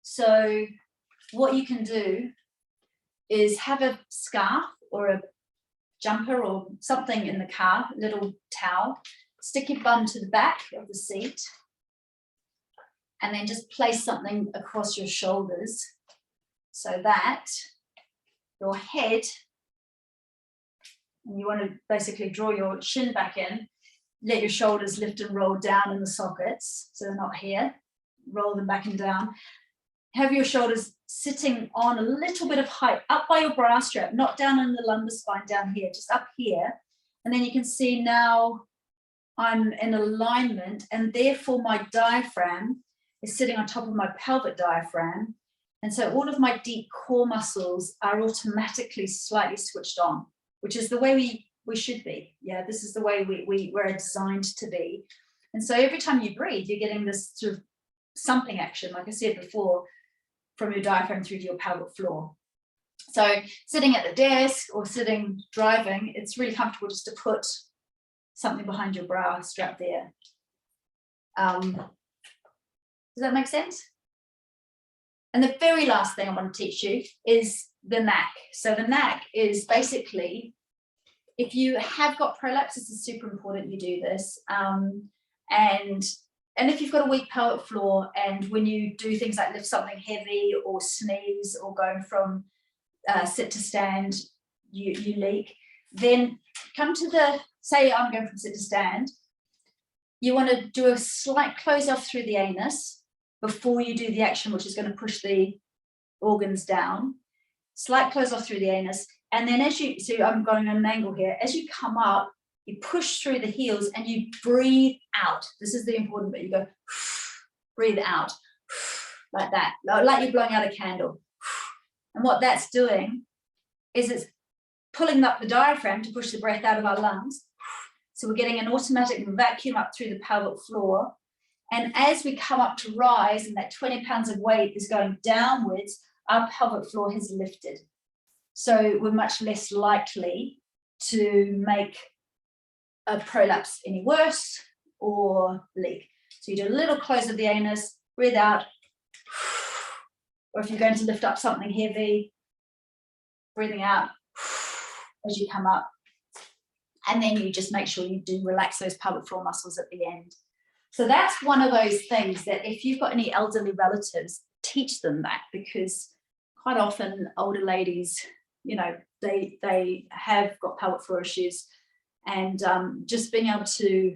So what you can do is have a scarf or a jumper or something in the car, a little towel, stick your bum to the back of the seat, and then just place something across your shoulders so that your head, and you want to basically draw your shin back in, let your shoulders lift and roll down in the sockets, so they're not here, roll them back and down. Have your shoulders sitting on a little bit of height, up by your bra strap, not down in the lumbar spine down here, just up here. And then you can see now I'm in alignment, and therefore my diaphragm is sitting on top of my pelvic diaphragm. And so all of my deep core muscles are automatically slightly switched on, which is the way we should be. Yeah, this is the way we're designed to be. And so every time you breathe, you're getting this sort of sumping action, like I said before, from your diaphragm through to your pelvic floor. So sitting at the desk or sitting driving, it's really comfortable just to put something behind your brow strap there. Does that make sense? And the very last thing I want to teach you is the knack. So the knack is basically, if you have got prolapse, this is super important you do this. And if you've got a weak pelvic floor, and when you do things like lift something heavy or sneeze or going from sit to stand, you leak, then come to the, say I'm going from sit to stand, you want to do a slight close off through the anus before you do the action, which is going to push the organs down. Slight close off through the anus, and then as you, so I'm going on an angle here, as you come up, you push through the heels and you breathe out. This is the important bit. You go, breathe out, like that, like you're blowing out a candle. And what that's doing is it's pulling up the diaphragm to push the breath out of our lungs. So we're getting an automatic vacuum up through the pelvic floor. And as we come up to rise and that 20 pounds of weight is going downwards, our pelvic floor has lifted. So we're much less likely to make a prolapse any worse or leak. So you do a little close of the anus, breathe out, or if you're going to lift up something heavy, breathing out as you come up. And then you just make sure you do relax those pelvic floor muscles at the end. So that's one of those things that if you've got any elderly relatives, teach them that, because quite often older ladies, you know, they have got pelvic floor issues, and just being able to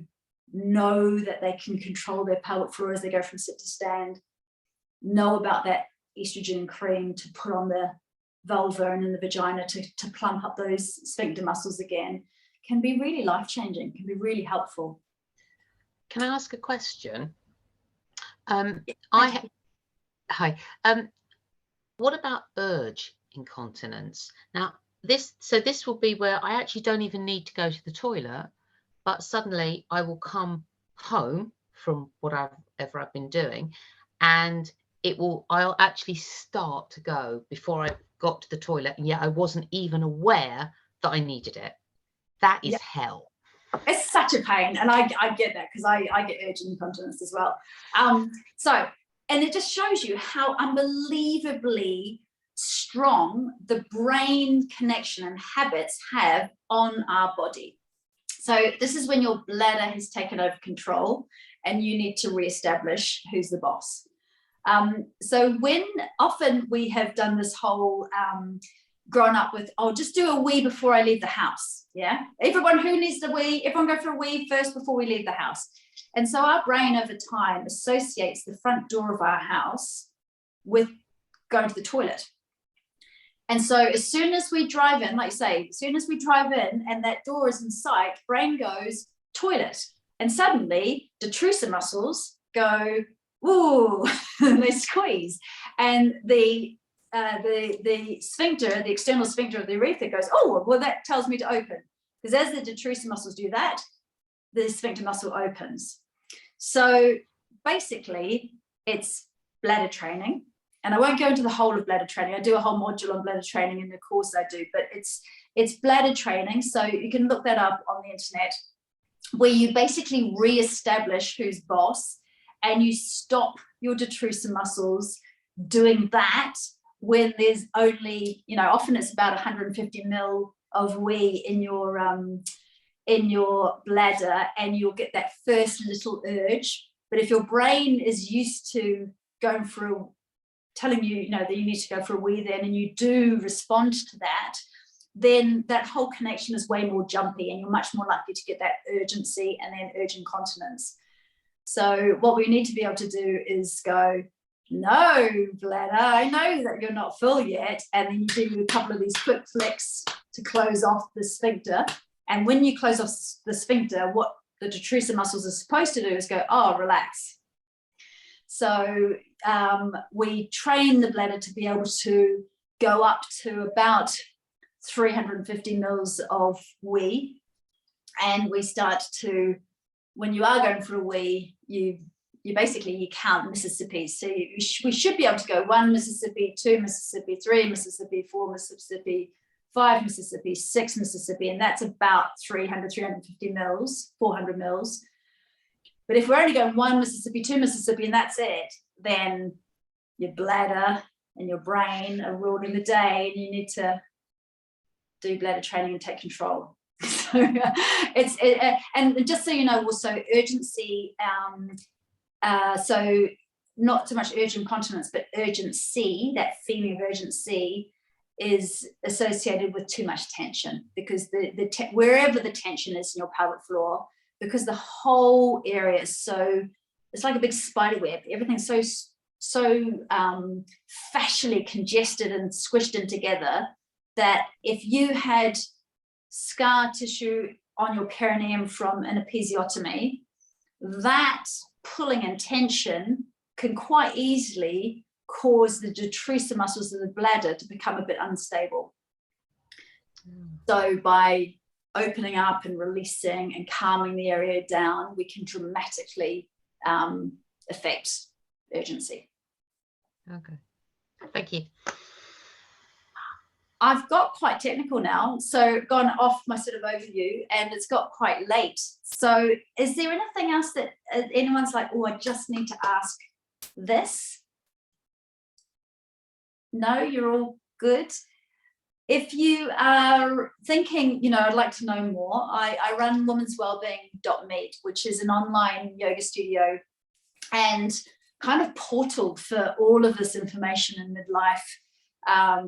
know that they can control their pelvic floor as they go from sit to stand, know about that estrogen cream to put on the vulva and in the vagina to plump up those sphincter muscles again, can be really life-changing, can be really helpful. Can I ask a question? What about urge incontinence? Now, this will be where I actually don't even need to go to the toilet, but suddenly I will come home from whatever I've been doing, and I'll actually start to go before I got to the toilet, and yet I wasn't even aware that I needed it. That is hell. It's such a pain, and I get that, because I get urge incontinence as well. And it just shows you how unbelievably strong the brain connection and habits have on our body. So this is when your bladder has taken over control and you need to reestablish who's the boss. So when often we have done this whole grown up with, oh, just do a wee before I leave the house. Yeah, everyone who needs the wee, everyone go for a wee first before we leave the house. And so our brain over time associates the front door of our house with going to the toilet. And so as soon as we drive in, like you say, as soon as we drive in and that door is in sight, brain goes toilet. And suddenly detrusor muscles go, ooh, and they squeeze. And the sphincter, the external sphincter of the urethra goes, oh, well, that tells me to open. Because as the detrusor muscles do that, the sphincter muscle opens. So basically, it's bladder training. And I won't go into the whole of bladder training. I do a whole module on bladder training in the course I do, but it's bladder training. So you can look that up on the internet, where you basically re-establish who's boss, and you stop your detrusor muscles doing that when there's only, you know, often it's about 150 mil of wee in your bladder, and you'll get that first little urge. But if your brain is used to going through, telling you, you know, that you need to go for a wee then, and you do respond to that, then that whole connection is way more jumpy, and you're much more likely to get that urgency and then urge incontinence. So what we need to be able to do is go, no, bladder, I know that you're not full yet. And then you do a couple of these quick flicks to close off the sphincter. And when you close off the sphincter, what the detrusor muscles are supposed to do is go, oh, relax. So we train the bladder to be able to go up to about 350 mils of wee. And we start to, when you are going for a wee, you count Mississippis. So we should be able to go 1 Mississippi, 2 Mississippi, 3 Mississippi, 4 Mississippi, 5 Mississippi, 6 Mississippi, and that's about 300, 350 mils, 400 mils. But if we're only going 1 Mississippi, 2 Mississippi, and that's it, then your bladder and your brain are ruling the day, and you need to do bladder training and take control. So and just so you know, also urgency, so not so much urgent incontinence, but urgency, that feeling of urgency is associated with too much tension, because wherever the tension is in your pelvic floor, because the whole area is so, it's like a big spider web, everything's so fascially congested and squished in together, that if you had scar tissue on your perineum from an episiotomy, that pulling and tension can quite easily cause the detrusor muscles of the bladder to become a bit unstable. So by opening up and releasing and calming the area down, we can dramatically affect urgency. Okay, thank you. I've got quite technical now, so gone off my sort of overview, and it's got quite late. So is there anything else that anyone's like, oh, I just need to ask this? No, you're all good. If you are thinking, you know, I'd like to know more, I run womenswellbeing.me, which is an online yoga studio and kind of portal for all of this information in midlife,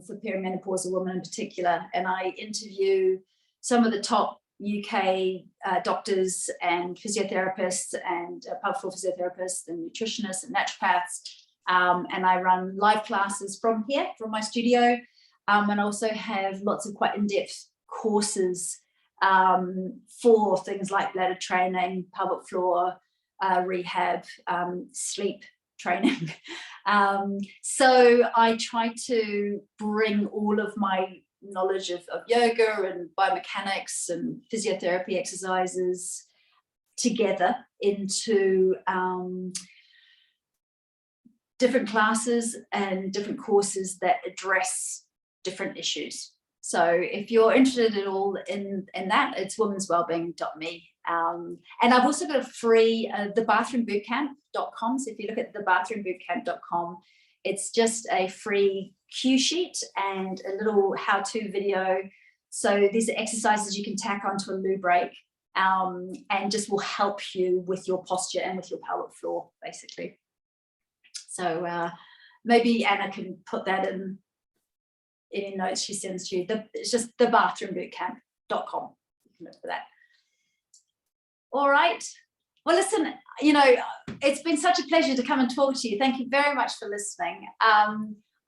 for perimenopausal women in particular. And I interview some of the top UK doctors and physiotherapists and pelvic floor physiotherapists and nutritionists and naturopaths. And I run live classes from here, from my studio. And also have lots of quite in-depth courses for things like bladder training, pelvic floor rehab, sleep training. So I try to bring all of my knowledge of yoga and biomechanics and physiotherapy exercises together into different classes and different courses that address different issues. So if you're interested at all in that, it's womenswellbeing.me. And I've also got a free, thebathroombootcamp.com. So if you look at thebathroombootcamp.com, it's just a free cue sheet and a little how-to video. So these are exercises you can tack onto a loo break, and just will help you with your posture and with your pelvic floor, basically. So maybe Anna can put that in any notes she sends to you. It's just thebathroombootcamp.com. You can look for that. All right. Well, listen, you know, it's been such a pleasure to come and talk to you. Thank you very much for listening.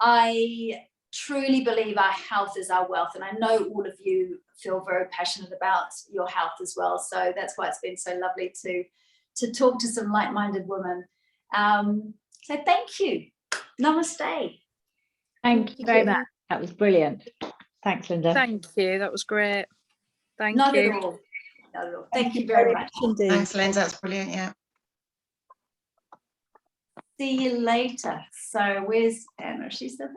I truly believe our health is our wealth, and I know all of you feel very passionate about your health as well. So that's why it's been so lovely to talk to some like-minded women. So thank you. Namaste. Thank you very much. That was brilliant. Thanks, Linda. Thank you. That was great. Thank Not you. at all. Not at all. Thank you very much. Indeed. Thanks, Linda. That's brilliant. Yeah. See you later. So where's Anna? Is she still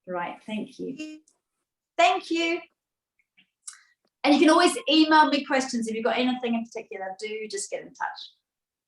there? Right. Thank you. Thank you. And you can always email me questions if you've got anything in particular. Do just get in touch.